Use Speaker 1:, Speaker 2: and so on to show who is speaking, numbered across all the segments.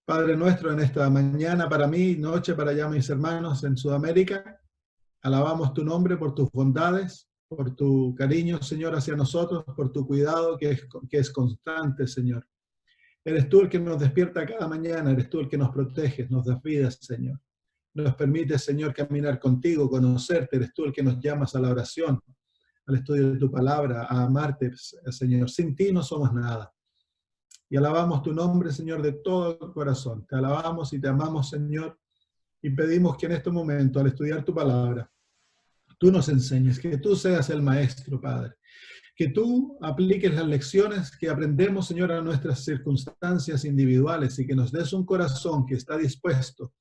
Speaker 1: Padre nuestro, en esta mañana para mí, noche para allá mis hermanos en Sudamérica, alabamos tu nombre por tus bondades, por tu cariño, Señor, hacia nosotros, por tu cuidado que es constante, Señor. Eres tú el que nos despierta cada mañana, eres tú el que nos protege, nos das vida, Señor. Nos permite, Señor, caminar contigo, conocerte, eres tú el que nos llamas a la oración, al estudio de tu palabra, a amarte, Señor. Sin ti no somos nada. Y alabamos tu nombre, Señor, de todo el corazón. Te alabamos y te amamos, Señor, y pedimos que en este momento, al estudiar tu palabra, tú nos enseñes, que tú seas el maestro, Padre. Que tú apliques las lecciones que aprendemos, Señor, a nuestras circunstancias individuales y que nos des un corazón que está dispuesto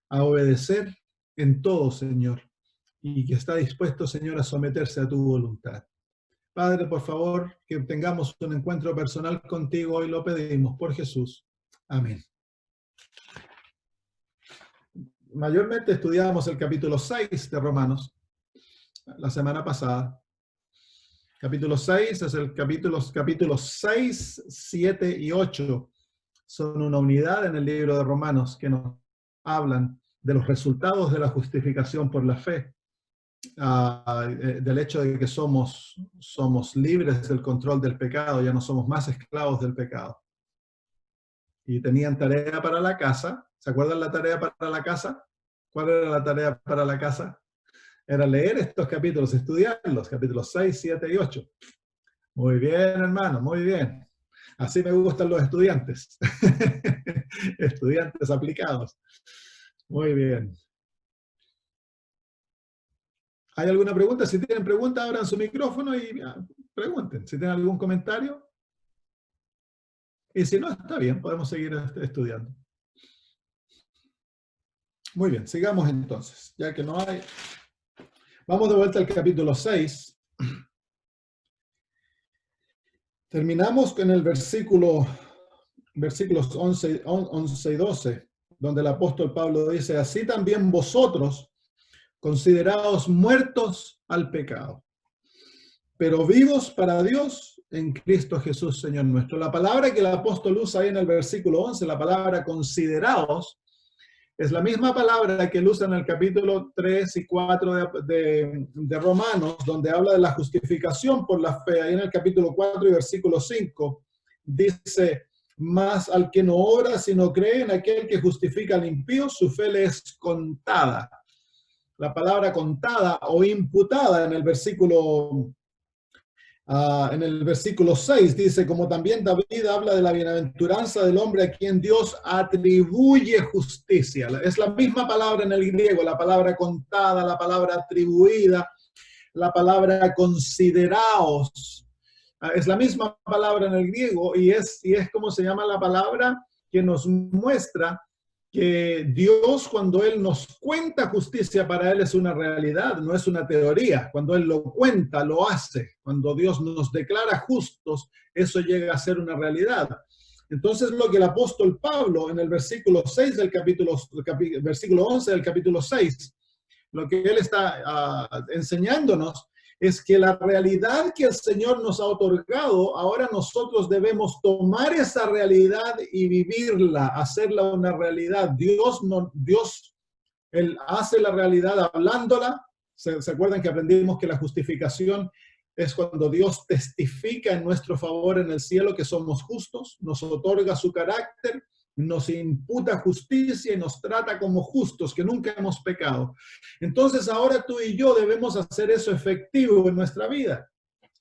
Speaker 1: a obedecer en todo, Señor, y que está dispuesto, Señor, a someterse a tu voluntad. Padre, por favor, que tengamos un encuentro personal contigo y lo pedimos por Jesús. Amén. Mayormente estudiábamos el capítulo 6 de Romanos la semana pasada. Capítulo 6 es el capítulos 6, 7 y 8. Son una unidad en el libro de Romanos que nos hablan de los resultados de la justificación por la fe. Del hecho de que somos libres del control del pecado, ya no somos más esclavos del pecado. Y tenían tarea para la casa. ¿Se acuerdan la tarea para la casa? ¿Cuál era la tarea para la casa? Era leer estos capítulos, estudiarlos, capítulos 6, 7 y 8. Muy bien, hermano, muy bien. Así me gustan los estudiantes. Estudiantes aplicados. Muy bien. ¿Hay alguna pregunta? Si tienen pregunta, abran su micrófono y pregunten. Si tienen algún comentario. Y si no, está bien, podemos seguir estudiando. Muy bien, sigamos entonces. Ya que no hay... Vamos de vuelta al capítulo 6. Terminamos con el versículos 11 y 12, donde el apóstol Pablo dice, así también vosotros, considerados muertos al pecado, pero vivos para Dios en Cristo Jesús, Señor nuestro. La palabra que el apóstol usa ahí en el versículo 11, la palabra considerados, es la misma palabra que él usa en el capítulo 3 y 4 de Romanos, donde habla de la justificación por la fe. Ahí en el capítulo 4 y versículo 5 dice, mas al que no obra, sino cree en aquel que justifica al impío, su fe le es contada. La palabra contada o imputada en el versículo 6 dice, como también David habla de la bienaventuranza del hombre a quien Dios atribuye justicia. Es la misma palabra en el griego, la palabra contada, la palabra atribuida, la palabra consideraos. Es la misma palabra en el griego y es como se llama la palabra que nos muestra que Dios, cuando Él nos cuenta justicia, para Él es una realidad, no es una teoría. Cuando Él lo cuenta, lo hace. Cuando Dios nos declara justos, eso llega a ser una realidad. Entonces, lo que el apóstol Pablo, en el versículo 6 del versículo 11 del capítulo 6, lo que él está enseñándonos es que la realidad que el Señor nos ha otorgado, ahora nosotros debemos tomar esa realidad y vivirla, hacerla una realidad. Dios, Él hace la realidad hablándola. ¿Se acuerdan que aprendimos que la justificación es cuando Dios testifica en nuestro favor en el cielo que somos justos, nos otorga su carácter, nos imputa justicia y nos trata como justos, que nunca hemos pecado? Entonces ahora tú y yo debemos hacer eso efectivo en nuestra vida.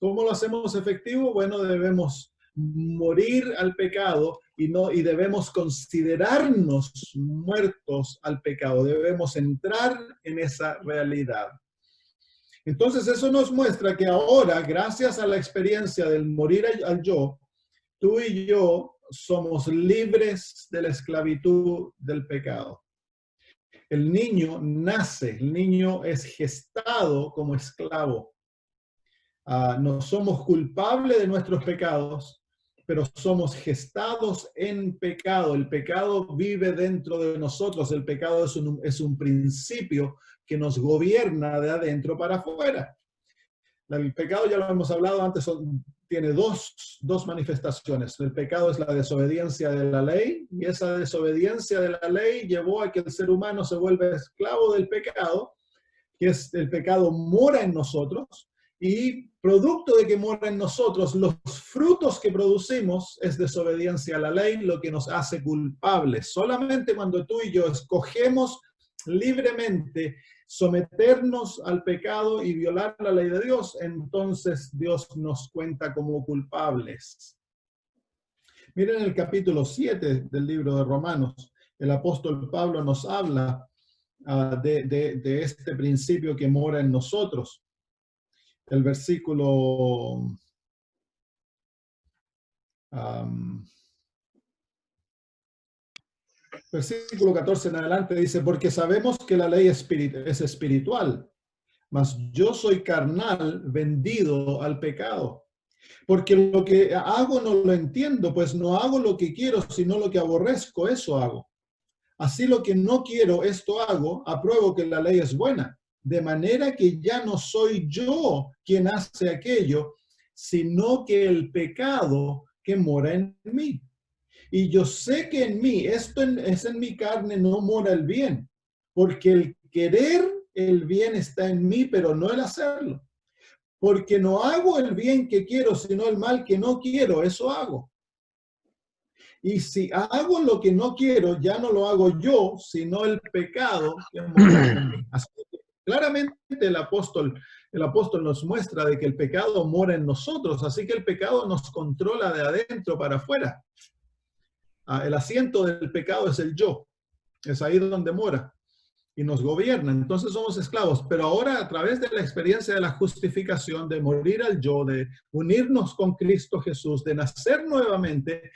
Speaker 1: ¿Cómo lo hacemos efectivo? Bueno, debemos morir al pecado y debemos considerarnos muertos al pecado. Debemos entrar en esa realidad. Entonces eso nos muestra que ahora, gracias a la experiencia del morir al yo, tú y yo somos libres de la esclavitud del pecado. El niño nace, el niño es gestado como esclavo. No somos culpables de nuestros pecados, pero somos gestados en pecado. El pecado vive dentro de nosotros. El pecado es un principio que nos gobierna de adentro para afuera. El pecado, ya lo hemos hablado antes, tiene dos manifestaciones. El pecado es la desobediencia de la ley, y esa desobediencia de la ley llevó a que el ser humano se vuelva esclavo del pecado, que es el pecado mora en nosotros, y producto de que mora en nosotros, los frutos que producimos es desobediencia a la ley, lo que nos hace culpables. Solamente cuando tú y yo escogemos libremente someternos al pecado y violar la ley de Dios, entonces Dios nos cuenta como culpables. Miren el capítulo 7 del libro de Romanos. El apóstol Pablo nos habla de este principio que mora en nosotros. El versículo 14 en adelante dice, porque sabemos que la ley es espiritual, mas yo soy carnal, vendido al pecado. Porque lo que hago no lo entiendo, pues no hago lo que quiero, sino lo que aborrezco, eso hago. Así lo que no quiero, esto hago, apruebo que la ley es buena. De manera que ya no soy yo quien hace aquello, sino que el pecado que mora en mí. Y yo sé que en mí, es en mi carne, no mora el bien, porque el querer el bien está en mí, pero no el hacerlo. Porque no hago el bien que quiero, sino el mal que no quiero, eso hago. Y si hago lo que no quiero, ya no lo hago yo, sino el pecado que mora en mí. Así que claramente el apóstol nos muestra de que el pecado mora en nosotros, así que el pecado nos controla de adentro para afuera. El asiento del pecado es el yo, es ahí donde mora y nos gobierna. Entonces somos esclavos, pero ahora a través de la experiencia de la justificación, de morir al yo, de unirnos con Cristo Jesús, de nacer nuevamente,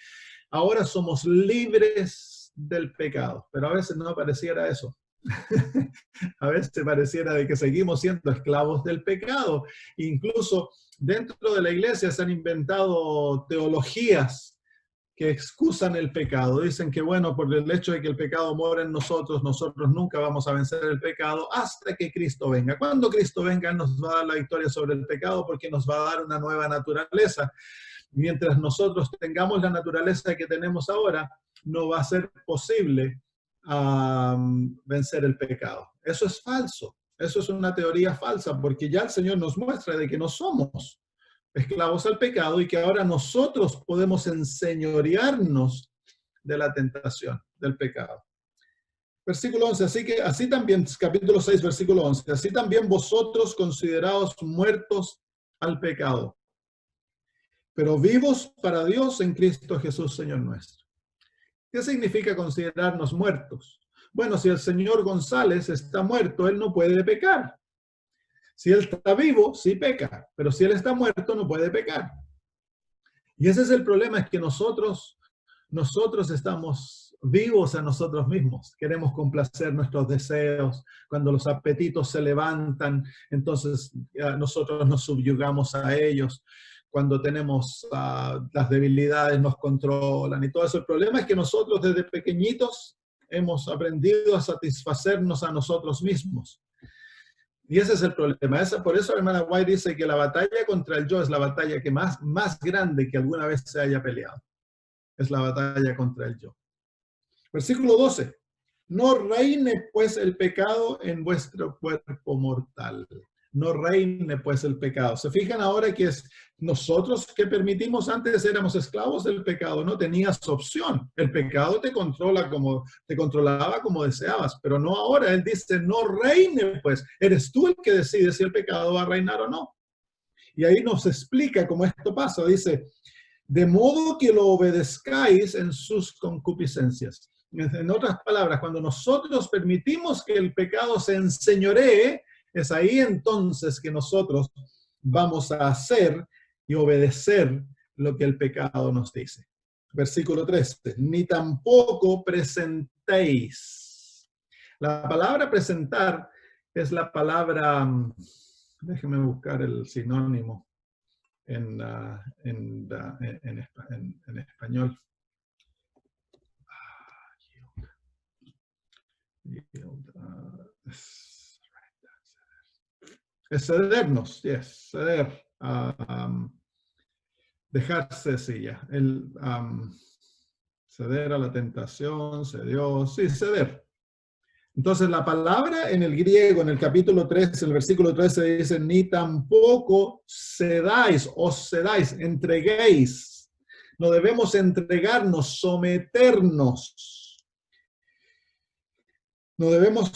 Speaker 1: ahora somos libres del pecado. Pero a veces no pareciera eso. A veces pareciera de que seguimos siendo esclavos del pecado. Incluso dentro de la iglesia se han inventado teologías que excusan el pecado. Dicen que, bueno, por el hecho de que el pecado mora en nosotros, nosotros nunca vamos a vencer el pecado hasta que Cristo venga. Cuando Cristo venga, nos va a dar la victoria sobre el pecado porque nos va a dar una nueva naturaleza. Mientras nosotros tengamos la naturaleza que tenemos ahora, no va a ser posible vencer el pecado. Eso es falso. Eso es una teoría falsa, porque ya el Señor nos muestra de que no somos esclavos al pecado y que ahora nosotros podemos enseñorearnos de la tentación, del pecado. Versículo 11, así también, capítulo 6, versículo 11, así también vosotros considerados muertos al pecado, pero vivos para Dios en Cristo Jesús, Señor nuestro. ¿Qué significa considerarnos muertos? Bueno, si el señor González está muerto, él no puede pecar. Si él está vivo, sí peca, pero si él está muerto, no puede pecar. Y ese es el problema, es que nosotros estamos vivos a nosotros mismos. Queremos complacer nuestros deseos. Cuando los apetitos se levantan, entonces nosotros nos subyugamos a ellos. Cuando tenemos las debilidades nos controlan y todo eso. El problema es que nosotros desde pequeñitos hemos aprendido a satisfacernos a nosotros mismos. Y ese es el problema. Por eso la hermana White dice que la batalla contra el yo es la batalla que más grande que alguna vez se haya peleado. Es la batalla contra el yo. Versículo 12. No reine pues el pecado en vuestro cuerpo mortal. No reine pues el pecado. Se fijan ahora que es nosotros que permitimos, antes éramos esclavos del pecado, no tenías opción. El pecado te controlaba como deseabas, pero no ahora. Él dice, no reine pues. Eres tú el que decide si el pecado va a reinar o no. Y ahí nos explica cómo esto pasa. Dice, de modo que lo obedezcáis en sus concupiscencias. En otras palabras, cuando nosotros permitimos que el pecado se enseñoree, es ahí entonces que nosotros vamos a hacer y obedecer lo que el pecado nos dice. Versículo 13, ni tampoco presentéis. La palabra presentar es la palabra, déjeme buscar el sinónimo en español. Es cedernos, yes, ceder. dejarse, sí, ya. Ceder a la tentación, cedió, sí, ceder. Entonces la palabra en el griego, en el capítulo 3, en el versículo 13 dice, ni tampoco cedáis, os cedáis, entreguéis. No debemos entregarnos, someternos. No debemos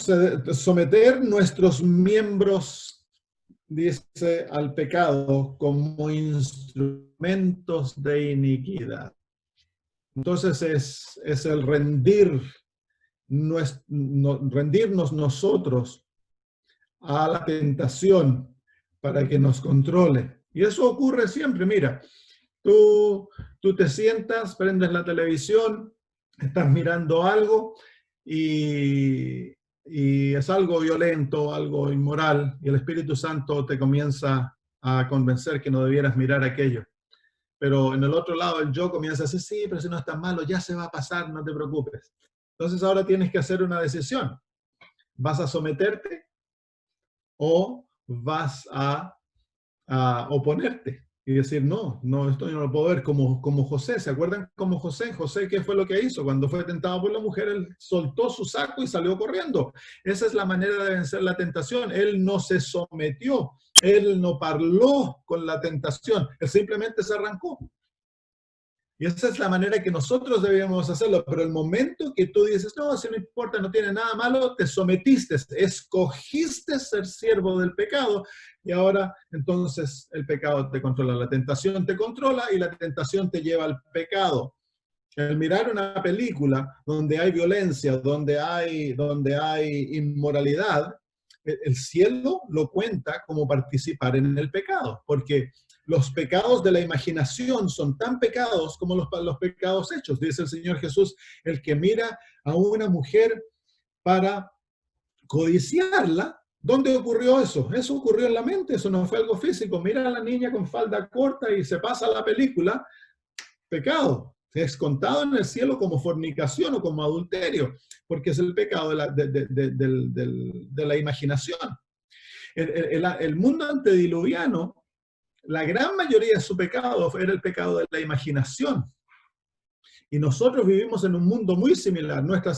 Speaker 1: someter nuestros miembros, dice, al pecado como instrumentos de iniquidad. Entonces es el rendirnos nosotros a la tentación para que nos controle. Y eso ocurre siempre, mira, tú te sientas, prendes la televisión, estás mirando algo y es algo violento, algo inmoral, y el Espíritu Santo te comienza a convencer que no debieras mirar aquello. Pero en el otro lado el yo comienza a decir, sí, pero si no es tan malo, ya se va a pasar, no te preocupes. Entonces ahora tienes que hacer una decisión. ¿Vas a someterte o vas a oponerte? Y decir, no, esto yo no lo puedo ver, como José. ¿Se acuerdan como José? José, ¿qué fue lo que hizo? Cuando fue tentado por la mujer, él soltó su saco y salió corriendo. Esa es la manera de vencer la tentación. Él no se sometió, él no parló con la tentación, él simplemente se arrancó. Y esa es la manera que nosotros debíamos hacerlo. Pero el momento que tú dices, no, si no importa, no tiene nada malo, te sometiste, escogiste ser siervo del pecado. Y ahora, entonces, el pecado te controla. La tentación te controla y la tentación te lleva al pecado. El mirar una película donde hay violencia, donde hay inmoralidad, el cielo lo cuenta como participar en el pecado, porque los pecados de la imaginación son tan pecados como los pecados hechos. Dice el Señor Jesús, el que mira a una mujer para codiciarla. ¿Dónde ocurrió eso? Eso ocurrió en la mente, eso no fue algo físico. Mira a la niña con falda corta y se pasa la película, pecado. Es contado en el cielo como fornicación o como adulterio, porque es el pecado de la imaginación. El mundo antediluviano, la gran mayoría de su pecado era el pecado de la imaginación. Y nosotros vivimos en un mundo muy similar. Nuestra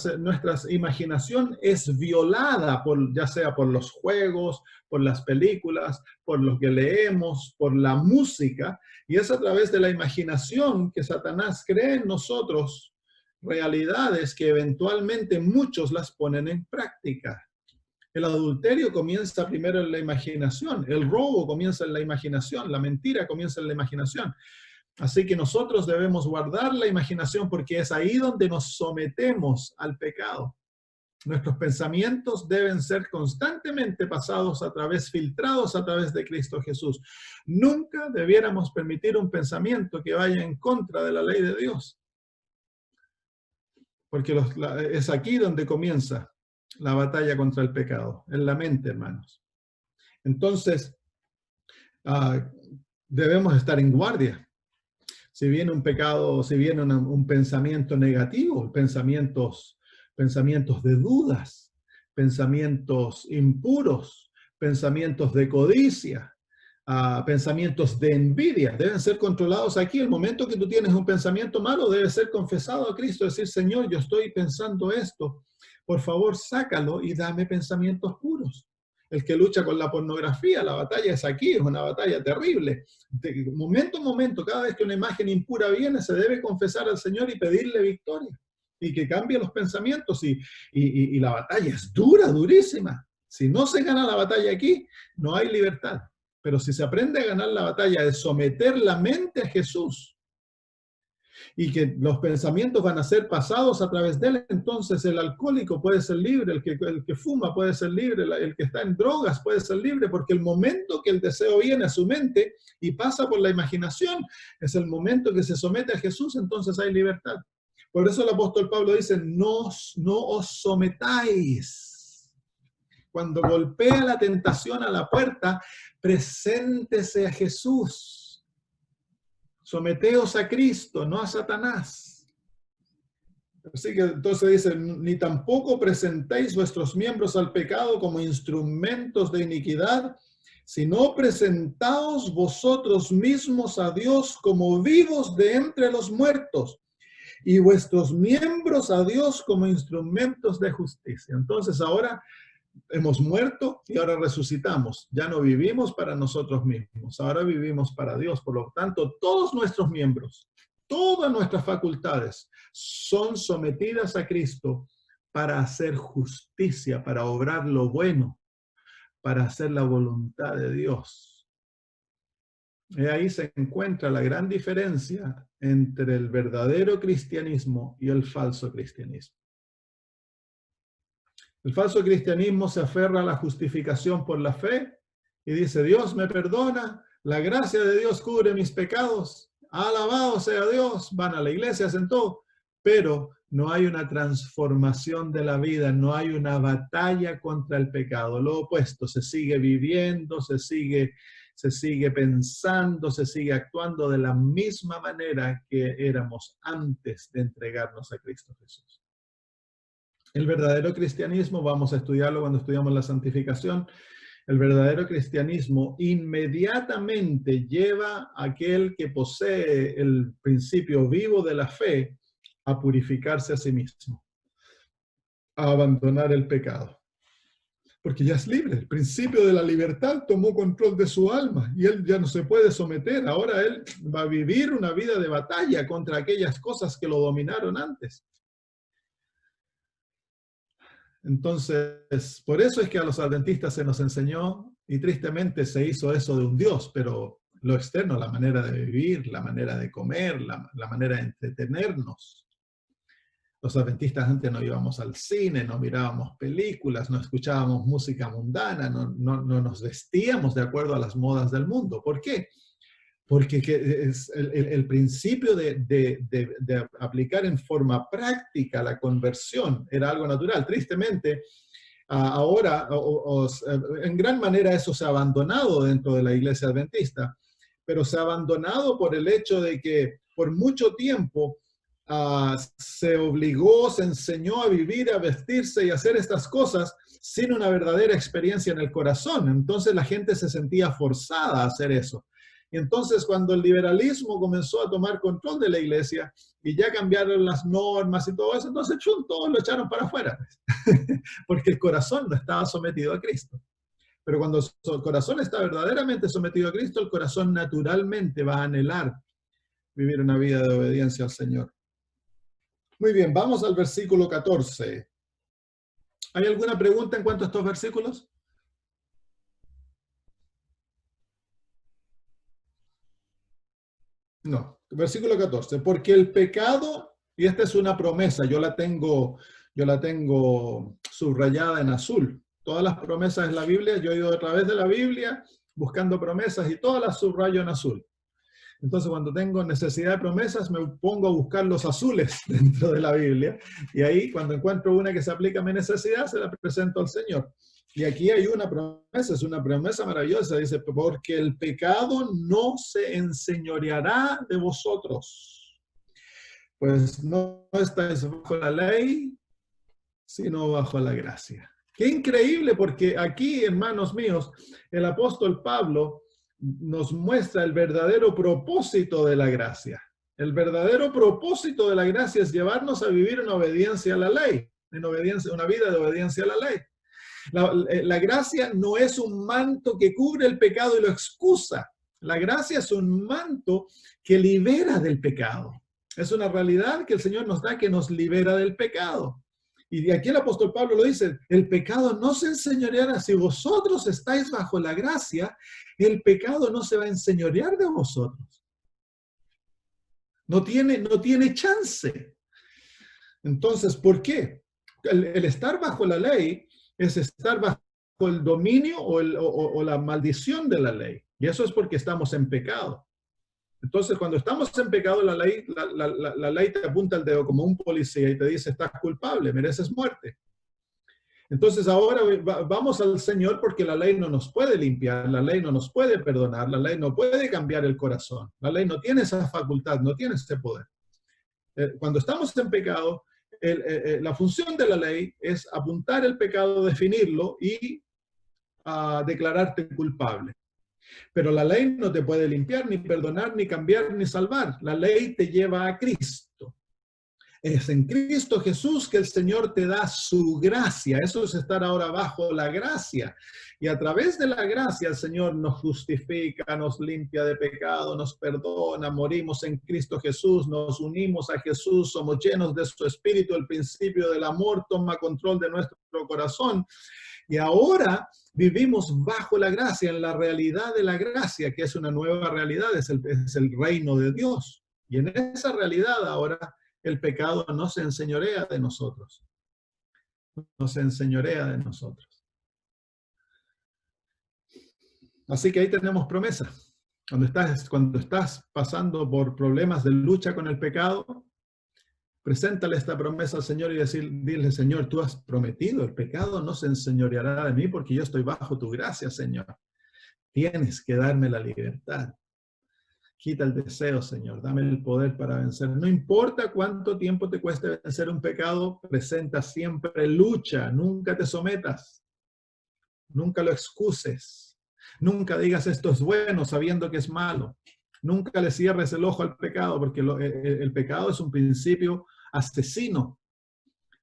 Speaker 1: imaginación es violada, ya sea por los juegos, por las películas, por lo que leemos, por la música. Y es a través de la imaginación que Satanás crea en nosotros realidades que eventualmente muchos las ponen en práctica. El adulterio comienza primero en la imaginación, el robo comienza en la imaginación, la mentira comienza en la imaginación. Así que nosotros debemos guardar la imaginación porque es ahí donde nos sometemos al pecado. Nuestros pensamientos deben ser constantemente filtrados a través de Cristo Jesús. Nunca debiéramos permitir un pensamiento que vaya en contra de la ley de Dios. Porque es aquí donde comienza la batalla contra el pecado, en la mente, hermanos. Entonces, debemos estar en guardia. Si viene un pecado, si viene un pensamiento negativo, pensamientos de dudas, pensamientos impuros, pensamientos de codicia, pensamientos de envidia, deben ser controlados aquí. El momento que tú tienes un pensamiento malo, debe ser confesado a Cristo, decir, Señor, yo estoy pensando esto, por favor, sácalo y dame pensamientos puros. El que lucha con la pornografía, la batalla es aquí, es una batalla terrible. De momento en momento, cada vez que una imagen impura viene, se debe confesar al Señor y pedirle victoria y que cambie los pensamientos. Y la batalla es dura, durísima. Si no se gana la batalla aquí, no hay libertad. Pero si se aprende a ganar la batalla de someter la mente a Jesús y que los pensamientos van a ser pasados a través de él, entonces el alcohólico puede ser libre, el que fuma puede ser libre, el que está en drogas puede ser libre, porque el momento que el deseo viene a su mente y pasa por la imaginación, es el momento que se somete a Jesús, entonces hay libertad. Por eso el apóstol Pablo dice, no os sometáis. Cuando golpea la tentación a la puerta, preséntese a Jesús. Someteos a Cristo, no a Satanás. Así que entonces dice, ni tampoco presentéis vuestros miembros al pecado como instrumentos de iniquidad sino presentaos vosotros mismos a Dios como vivos de entre los muertos, y vuestros miembros a Dios como instrumentos de justicia. Entonces ahora hemos muerto y ahora resucitamos. Ya no vivimos para nosotros mismos, ahora vivimos para Dios. Por lo tanto, todos nuestros miembros, todas nuestras facultades son sometidas a Cristo para hacer justicia, para obrar lo bueno, para hacer la voluntad de Dios. Y ahí se encuentra la gran diferencia entre el verdadero cristianismo y el falso cristianismo. El falso cristianismo se aferra a la justificación por la fe y dice, Dios me perdona, la gracia de Dios cubre mis pecados, alabado sea Dios, van a la iglesia, hacen todo, pero no hay una transformación de la vida, no hay una batalla contra el pecado. Lo opuesto, se sigue viviendo, se sigue pensando, se sigue actuando de la misma manera que éramos antes de entregarnos a Cristo Jesús. El verdadero cristianismo, vamos a estudiarlo cuando estudiamos la santificación, el verdadero cristianismo inmediatamente lleva a aquel que posee el principio vivo de la fe a purificarse a sí mismo, a abandonar el pecado. Porque ya es libre, el principio de la libertad tomó control de su alma y él ya no se puede someter. Ahora él va a vivir una vida de batalla contra aquellas cosas que lo dominaron antes. Entonces, por eso es que a los adventistas se nos enseñó, y tristemente se hizo eso de un Dios, pero lo externo, la manera de vivir, la manera de comer, la manera de entretenernos. Los adventistas antes no íbamos al cine, no mirábamos películas, no escuchábamos música mundana, no nos vestíamos de acuerdo a las modas del mundo. ¿Por qué? Porque es el principio de aplicar en forma práctica la conversión era algo natural. Tristemente, ahora, en gran manera eso se ha abandonado dentro de la iglesia adventista, pero se ha abandonado por el hecho de que por mucho tiempo se obligó, se enseñó a vivir, a vestirse y a hacer estas cosas sin una verdadera experiencia en el corazón. Entonces la gente se sentía forzada a hacer eso. Y entonces cuando el liberalismo comenzó a tomar control de la iglesia y ya cambiaron las normas y todo eso, entonces todos lo echaron para afuera, porque el corazón no estaba sometido a Cristo. Pero cuando el corazón está verdaderamente sometido a Cristo, el corazón naturalmente va a anhelar vivir una vida de obediencia al Señor. Muy bien, vamos al versículo 14. ¿Hay alguna pregunta en cuanto a estos versículos? No, versículo 14, porque el pecado, y esta es una promesa, yo la tengo subrayada en azul. Todas las promesas en la Biblia, yo he ido a través de la Biblia buscando promesas y todas las subrayo en azul. Entonces, cuando tengo necesidad de promesas, me pongo a buscar los azules dentro de la Biblia, y ahí, cuando encuentro una que se aplica a mi necesidad, se la presento al Señor. Y aquí hay una promesa, es una promesa maravillosa, dice, porque el pecado no se enseñoreará de vosotros, pues no estáis bajo la ley, sino bajo la gracia. Qué increíble, porque aquí, hermanos míos, el apóstol Pablo nos muestra el verdadero propósito de la gracia. El verdadero propósito de la gracia es llevarnos a vivir en obediencia a la ley, una vida de obediencia a la ley. La gracia no es un manto que cubre el pecado y lo excusa. La gracia es un manto que libera del pecado. Es una realidad que el Señor nos da, que nos libera del pecado. Y aquí el apóstol Pablo lo dice, el pecado no se enseñoreará. Si vosotros estáis bajo la gracia, el pecado no se va a enseñorear de vosotros. No tiene chance. Entonces, ¿por qué? El estar bajo la ley es estar bajo el dominio o la maldición de la ley. Y eso es porque estamos en pecado. Entonces, cuando estamos en pecado, la ley te apunta el dedo como un policía y te dice, estás culpable, mereces muerte. Entonces, ahora vamos al Señor, porque la ley no nos puede limpiar, la ley no nos puede perdonar, la ley no puede cambiar el corazón, la ley no tiene esa facultad, no tiene ese poder. Cuando estamos en pecado, la función de la ley es apuntar el pecado, definirlo y declararte culpable. Pero la ley no te puede limpiar, ni perdonar, ni cambiar, ni salvar. La ley te lleva a Cristo. Es en Cristo Jesús que el Señor te da su gracia. Eso es estar ahora bajo la gracia. Y a través de la gracia el Señor nos justifica, nos limpia de pecado, nos perdona, morimos en Cristo Jesús, nos unimos a Jesús, somos llenos de su Espíritu, el principio del amor toma control de nuestro corazón. Y ahora vivimos bajo la gracia, en la realidad de la gracia, que es una nueva realidad, es el reino de Dios. Y en esa realidad ahora el pecado no se enseñorea de nosotros. No se enseñorea de nosotros. Así que ahí tenemos promesa. Cuando estás pasando por problemas de lucha con el pecado, preséntale esta promesa al Señor y dile, Señor, tú has prometido, el pecado no se enseñoreará de mí porque yo estoy bajo tu gracia, Señor. Tienes que darme la libertad. Quita el deseo, Señor. Dame el poder para vencer. No importa cuánto tiempo te cueste vencer un pecado, presenta siempre lucha. Nunca te sometas. Nunca lo excuses. Nunca digas esto es bueno sabiendo que es malo. Nunca le cierres el ojo al pecado porque el pecado es un principio asesino.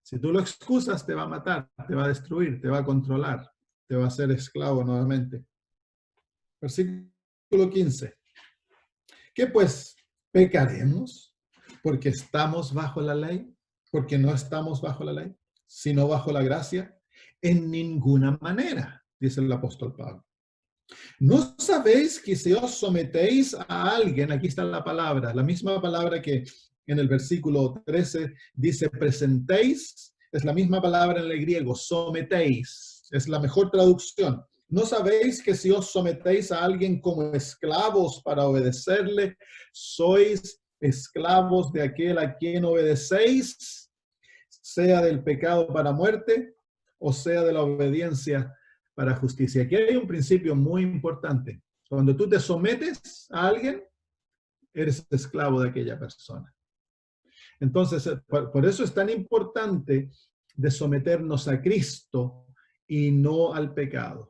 Speaker 1: Si tú lo excusas, te va a matar, te va a destruir, te va a controlar, te va a hacer esclavo nuevamente. Versículo 15. ¿Qué pues? ¿Pecaremos porque estamos bajo la ley? ¿Porque no estamos bajo la ley, sino bajo la gracia? En ninguna manera, dice el apóstol Pablo. ¿No sabéis que si os sometéis a alguien, aquí está la palabra, la misma palabra que en el versículo 13 dice presentéis, es la misma palabra en el griego, sometéis, es la mejor traducción. ¿No sabéis que si os sometéis a alguien como esclavos para obedecerle, sois esclavos de aquel a quien obedecéis, sea del pecado para muerte o sea de la obediencia para justicia? Aquí hay un principio muy importante. Cuando tú te sometes a alguien, eres esclavo de aquella persona. Entonces, por eso es tan importante de someternos a Cristo y no al pecado.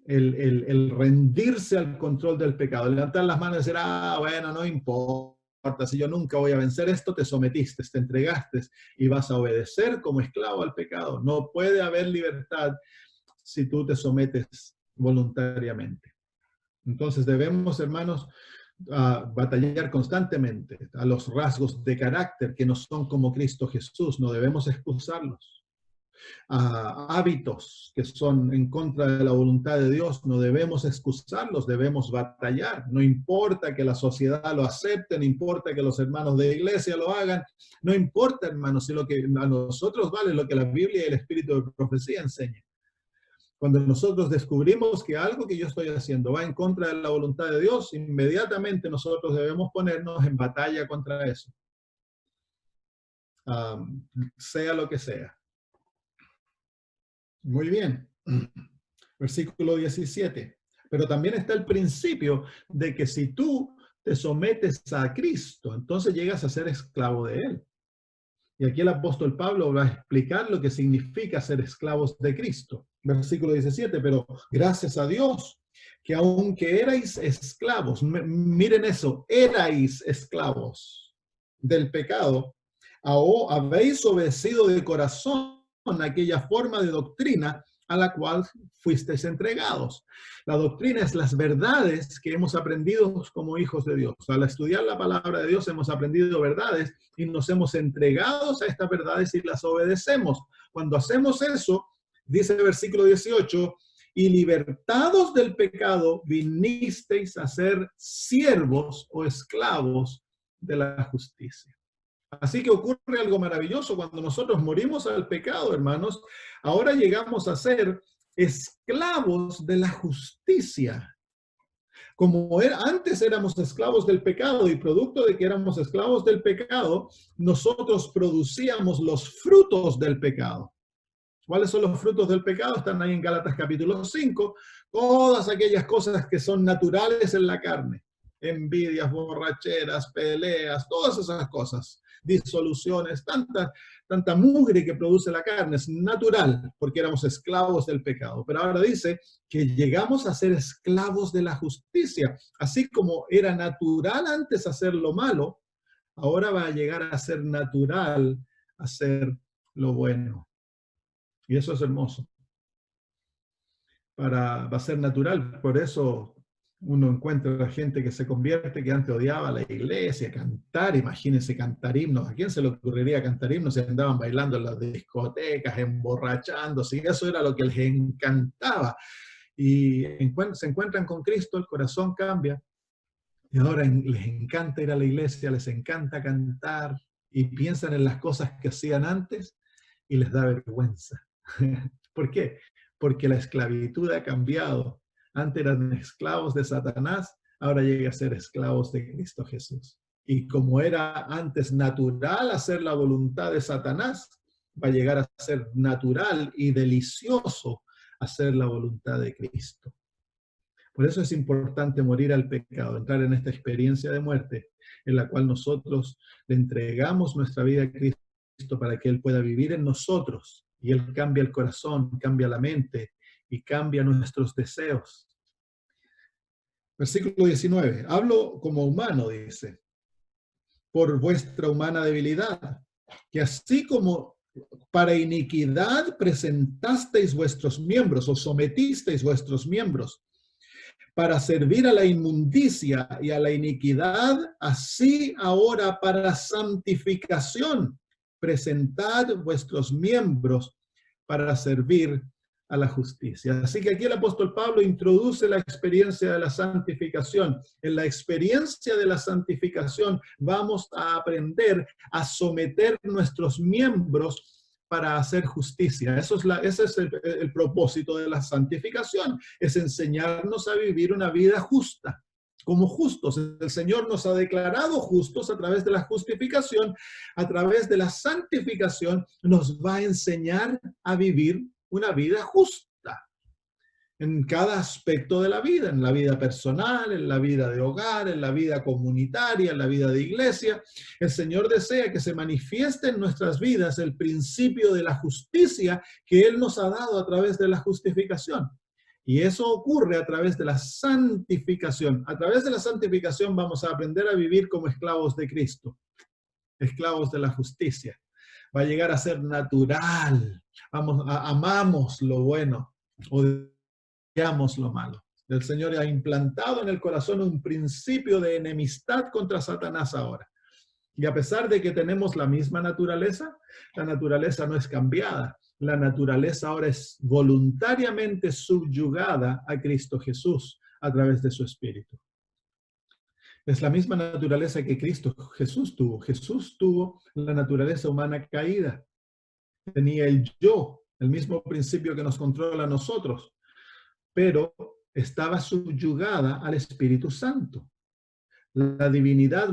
Speaker 1: El rendirse al control del pecado, levantar las manos y decir, bueno, no importa, si yo nunca voy a vencer esto, te sometiste, te entregaste y vas a obedecer como esclavo al pecado. No puede haber libertad si tú te sometes voluntariamente. Entonces debemos, hermanos, batallar constantemente a los rasgos de carácter que no son como Cristo Jesús. No debemos excusarlos. Hábitos que son en contra de la voluntad de Dios, no debemos excusarlos, debemos batallar. No importa que la sociedad lo acepte, no importa que los hermanos de iglesia lo hagan, no importa, hermanos, si lo que a nosotros vale lo que la Biblia y el Espíritu de profecía enseñan. Cuando nosotros descubrimos que algo que yo estoy haciendo va en contra de la voluntad de Dios, inmediatamente nosotros debemos ponernos en batalla contra eso. Sea lo que sea. Muy bien. Versículo 17. Pero también está el principio de que si tú te sometes a Cristo, entonces llegas a ser esclavo de Él. Y aquí el apóstol Pablo va a explicar lo que significa ser esclavos de Cristo. Versículo 17, pero gracias a Dios que aunque erais esclavos, miren eso, erais esclavos del pecado, habéis obedecido de corazón aquella forma de doctrina a la cual fuisteis entregados. La doctrina es las verdades que hemos aprendido como hijos de Dios. Al estudiar la palabra de Dios hemos aprendido verdades y nos hemos entregado a estas verdades y las obedecemos. Cuando hacemos eso, dice el versículo 18, y libertados del pecado vinisteis a ser siervos o esclavos de la justicia. Así que ocurre algo maravilloso cuando nosotros morimos al pecado, hermanos. Ahora llegamos a ser esclavos de la justicia. Como antes éramos esclavos del pecado y producto de que éramos esclavos del pecado, nosotros producíamos los frutos del pecado. ¿Cuáles son los frutos del pecado? Están ahí en Gálatas capítulo 5. Todas aquellas cosas que son naturales en la carne. Envidias, borracheras, peleas, todas esas cosas. disoluciones, tanta mugre que produce la carne. Es natural, porque éramos esclavos del pecado. Pero ahora dice que llegamos a ser esclavos de la justicia. Así como era natural antes hacer lo malo, ahora va a llegar a ser natural hacer lo bueno. Y eso es hermoso. Va a ser natural. Por eso uno encuentra gente que se convierte, que antes odiaba la iglesia, cantar. Imagínense cantar himnos. ¿A quién se le ocurriría cantar himnos si andaban bailando en las discotecas, emborrachándose? Y eso era lo que les encantaba. Y se encuentran con Cristo, el corazón cambia. Y ahora les encanta ir a la iglesia, les encanta cantar. Y piensan en las cosas que hacían antes y les da vergüenza. ¿Por qué? Porque la esclavitud ha cambiado. Antes eran esclavos de Satanás, ahora llega a ser esclavos de Cristo Jesús. Y como era antes natural hacer la voluntad de Satanás, va a llegar a ser natural y delicioso hacer la voluntad de Cristo. Por eso es importante morir al pecado, entrar en esta experiencia de muerte, en la cual nosotros le entregamos nuestra vida a Cristo para que Él pueda vivir en nosotros. Y Él cambia el corazón, cambia la mente y cambia nuestros deseos. Versículo 19. Hablo como humano, dice, por vuestra humana debilidad, que así como para iniquidad presentasteis vuestros miembros o sometisteis vuestros miembros para servir a la inmundicia y a la iniquidad, así ahora para santificación presentad vuestros miembros para servir a la justicia. Así que aquí el apóstol Pablo introduce la experiencia de la santificación. En la experiencia de la santificación vamos a aprender a someter nuestros miembros para hacer justicia. Ese es el propósito de la santificación, es enseñarnos a vivir una vida justa. Como justos, el Señor nos ha declarado justos a través de la justificación, a través de la santificación nos va a enseñar a vivir una vida justa en cada aspecto de la vida, en la vida personal, en la vida de hogar, en la vida comunitaria, en la vida de iglesia. El Señor desea que se manifieste en nuestras vidas el principio de la justicia que Él nos ha dado a través de la justificación. Y eso ocurre a través de la santificación. A través de la santificación vamos a aprender a vivir como esclavos de Cristo, esclavos de la justicia. Va a llegar a ser natural. Amamos lo bueno, odiamos lo malo. El Señor ha implantado en el corazón un principio de enemistad contra Satanás ahora. Y a pesar de que tenemos la misma naturaleza, la naturaleza no es cambiada. La naturaleza ahora es voluntariamente subyugada a Cristo Jesús a través de su Espíritu. Es la misma naturaleza que Cristo Jesús tuvo. Jesús tuvo la naturaleza humana caída. Tenía el yo, el mismo principio que nos controla a nosotros, pero estaba subyugada al Espíritu Santo. La divinidad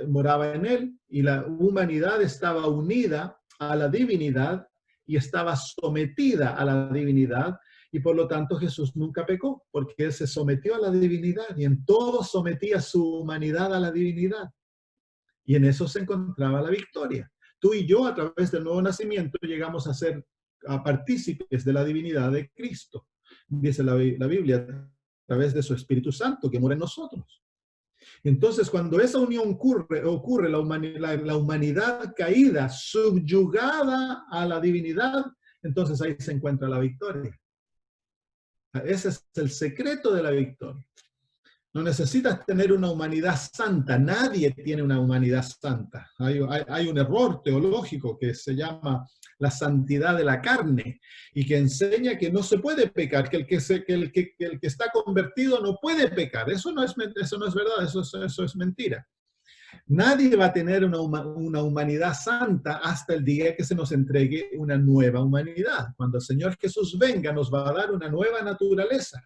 Speaker 1: moraba en él y la humanidad estaba unida a la divinidad y estaba sometida a la divinidad, y por lo tanto Jesús nunca pecó, porque él se sometió a la divinidad y en todo sometía su humanidad a la divinidad. Y en eso se encontraba la victoria. Tú y yo, a través del nuevo nacimiento, llegamos a ser partícipes de la divinidad de Cristo. Dice la Biblia, a través de su Espíritu Santo que mora en nosotros. Entonces, cuando esa unión ocurre la humanidad caída, subyugada a la divinidad, entonces ahí se encuentra la victoria. Ese es el secreto de la victoria. No necesitas tener una humanidad santa. Nadie tiene una humanidad santa. Hay un error teológico que se llama la santidad de la carne y que enseña que no se puede pecar, que el que está convertido no puede pecar. Eso no es verdad, eso es mentira. Nadie va a tener una humanidad santa hasta el día que se nos entregue una nueva humanidad. Cuando el Señor Jesús venga, nos va a dar una nueva naturaleza.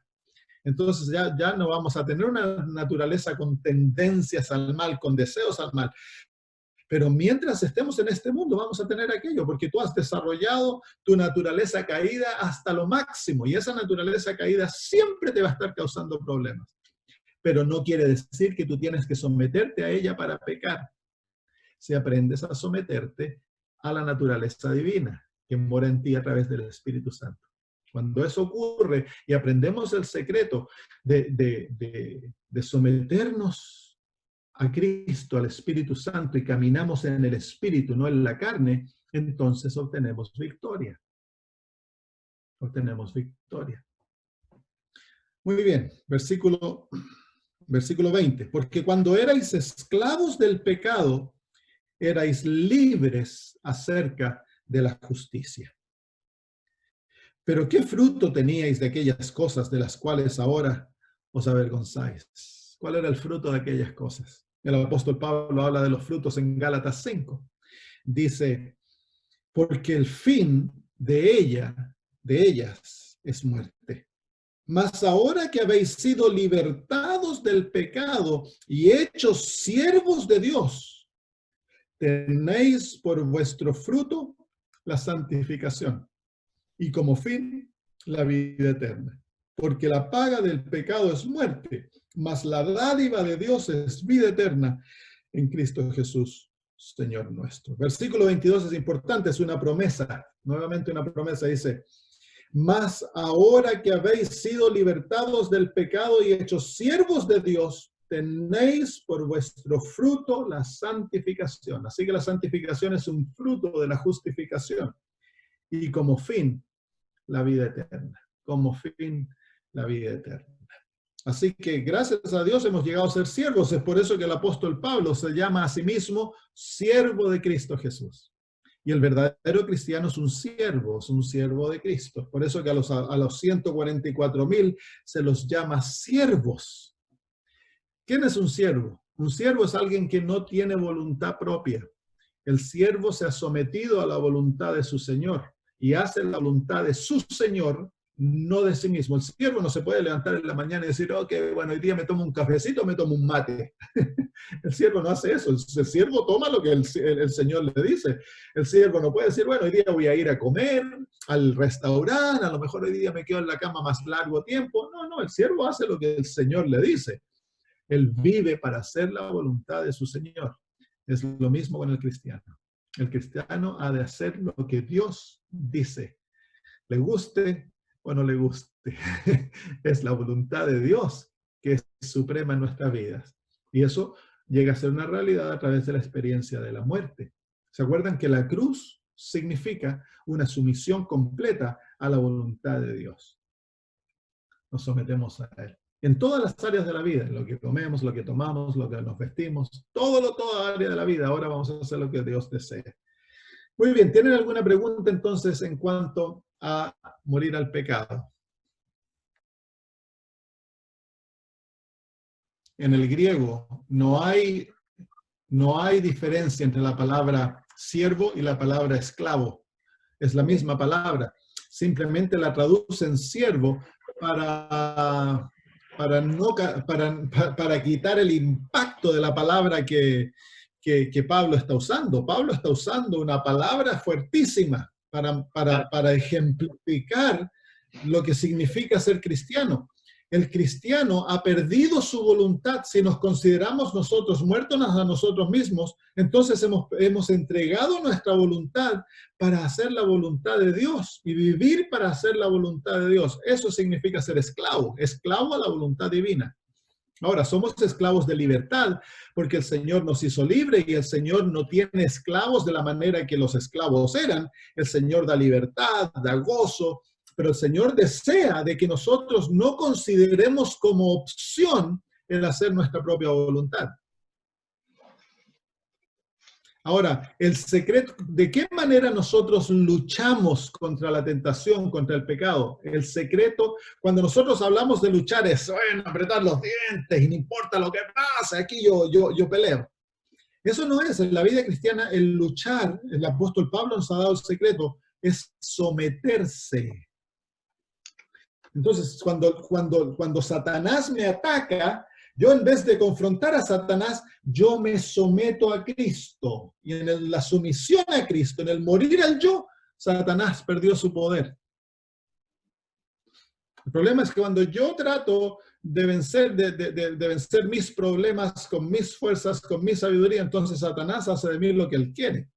Speaker 1: Entonces ya no vamos a tener una naturaleza con tendencias al mal, con deseos al mal. Pero mientras estemos en este mundo vamos a tener aquello, porque tú has desarrollado tu naturaleza caída hasta lo máximo y esa naturaleza caída siempre te va a estar causando problemas. Pero no quiere decir que tú tienes que someterte a ella para pecar. si aprendes a someterte a la naturaleza divina que mora en ti a través del Espíritu Santo. Cuando eso ocurre y aprendemos el secreto de someternos a Cristo, al Espíritu Santo, y caminamos en el Espíritu, no en la carne, entonces obtenemos victoria. Obtenemos victoria. Muy bien, versículo 20. Porque cuando erais esclavos del pecado, erais libres acerca de la justicia. Pero ¿qué fruto teníais de aquellas cosas de las cuales ahora os avergonzáis? ¿Cuál era el fruto de aquellas cosas? El apóstol Pablo habla de los frutos en Gálatas 5. Dice, porque el fin de ellas es muerte. Mas ahora que habéis sido libertados del pecado y hechos siervos de Dios, tenéis por vuestro fruto la santificación y como fin la vida eterna. Porque la paga del pecado es muerte, mas la dádiva de Dios es vida eterna en Cristo Jesús, Señor nuestro. Versículo 22 es importante, es una promesa. Nuevamente una promesa, dice, mas ahora que habéis sido libertados del pecado y hechos siervos de Dios, tenéis por vuestro fruto la santificación. Así que la santificación es un fruto de la justificación. Y como fin, la vida eterna. Como fin, la vida eterna. Así que gracias a Dios hemos llegado a ser siervos. Es por eso que el apóstol Pablo se llama a sí mismo siervo de Cristo Jesús. Y el verdadero cristiano es un siervo de Cristo. Por eso que a los 144,000 se los llama siervos. ¿Quién es un siervo? Un siervo es alguien que no tiene voluntad propia. El siervo se ha sometido a la voluntad de su Señor y hace la voluntad de su Señor, no de sí mismo. El siervo no se puede levantar en la mañana y decir, ok, bueno, hoy día me tomo un cafecito, me tomo un mate. El siervo no hace eso. El siervo toma lo que el Señor le dice. El siervo no puede decir, bueno, hoy día voy a ir a comer al restaurante, a lo mejor hoy día me quedo en la cama más largo tiempo. No, el siervo hace lo que el Señor le dice. Él vive para hacer la voluntad de su Señor. Es lo mismo con el cristiano. El cristiano ha de hacer lo que Dios dice. Le guste o no le guste. Es la voluntad de Dios que es suprema en nuestras vidas. Y eso llega a ser una realidad a través de la experiencia de la muerte. ¿Se acuerdan que la cruz significa una sumisión completa a la voluntad de Dios? Nos sometemos a Él. En todas las áreas de la vida, lo que comemos, lo que tomamos, lo que nos vestimos, toda área de la vida, ahora vamos a hacer lo que Dios desea. Muy bien, ¿tienen alguna pregunta entonces en cuanto a morir al pecado? En el griego no hay diferencia entre la palabra siervo y la palabra esclavo. Es la misma palabra. Simplemente la traducen siervo para quitar el impacto de la palabra que Pablo está usando. Pablo está usando una palabra fuertísima para ejemplificar lo que significa ser cristiano. El cristiano ha perdido su voluntad. Si nos consideramos nosotros muertos a nosotros mismos, entonces hemos entregado nuestra voluntad para hacer la voluntad de Dios y vivir para hacer la voluntad de Dios. Eso significa ser esclavo a la voluntad divina. Ahora, somos esclavos de libertad porque el Señor nos hizo libre y el Señor no tiene esclavos de la manera que los esclavos eran. El Señor da libertad, da gozo, pero el Señor desea de que nosotros no consideremos como opción el hacer nuestra propia voluntad. Ahora, el secreto, ¿de qué manera nosotros luchamos contra la tentación, contra el pecado? El secreto, cuando nosotros hablamos de luchar, es, bueno, apretar los dientes y no importa lo que pase, aquí yo peleo. Eso no es, en la vida cristiana, el luchar, el apóstol Pablo nos ha dado el secreto, es someterse. Entonces, cuando Satanás me ataca, yo en vez de confrontar a Satanás, yo me someto a Cristo. Y en la sumisión a Cristo, en el morir al yo, Satanás perdió su poder. El problema es que cuando yo trato de vencer mis problemas con mis fuerzas, con mi sabiduría, entonces Satanás hace de mí lo que él quiere.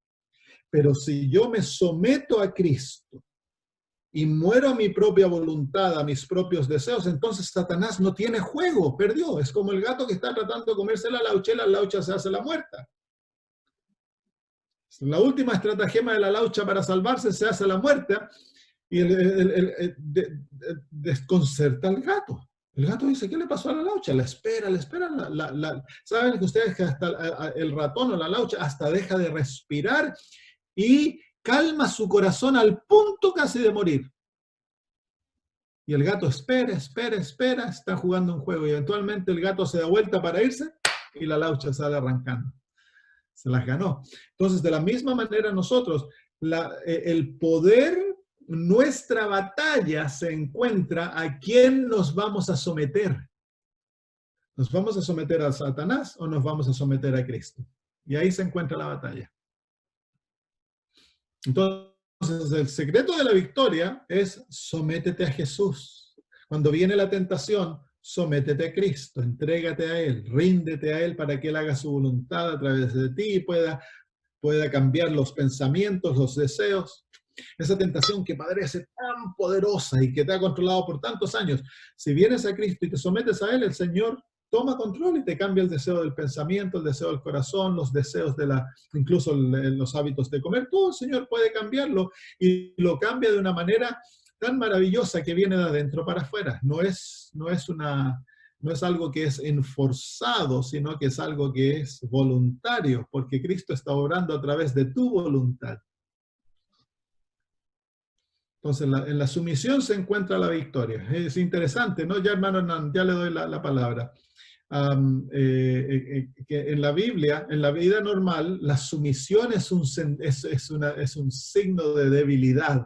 Speaker 1: Pero si yo me someto a Cristo y muero a mi propia voluntad, a mis propios deseos, entonces Satanás no tiene juego, perdió. Es como el gato que está tratando de comerse la laucha se hace la muerta. La última estratagema de la laucha para salvarse se hace la muerta y desconcerta al gato. El gato dice, ¿qué le pasó a la laucha? La espera. ¿Saben que ustedes que hasta el ratón o la laucha hasta deja de respirar y calma su corazón al punto casi de morir? Y el gato espera, está jugando un juego y eventualmente el gato se da vuelta para irse y la laucha sale arrancando. Se las ganó. Entonces, de la misma manera nosotros, el poder, nuestra batalla se encuentra a quién nos vamos a someter. ¿Nos vamos a someter a Satanás o nos vamos a someter a Cristo? Y ahí se encuentra la batalla. Entonces, el secreto de la victoria es sométete a Jesús. Cuando viene la tentación, sométete a Cristo, entrégate a Él, ríndete a Él para que Él haga su voluntad a través de ti y pueda cambiar los pensamientos, los deseos. Esa tentación que parece tan poderosa y que te ha controlado por tantos años, si vienes a Cristo y te sometes a Él, el Señor toma control y te cambia el deseo del pensamiento, el deseo del corazón, los deseos incluso los hábitos de comer. Todo el Señor puede cambiarlo y lo cambia de una manera tan maravillosa que viene de adentro para afuera. No es algo que es enforzado, sino que es algo que es voluntario, porque Cristo está obrando a través de tu voluntad. Entonces, en la sumisión se encuentra la victoria. Es interesante, ¿no? Ya, hermano Hernán, ya le doy la palabra. Que en la Biblia, en la vida normal, la sumisión es un signo de debilidad.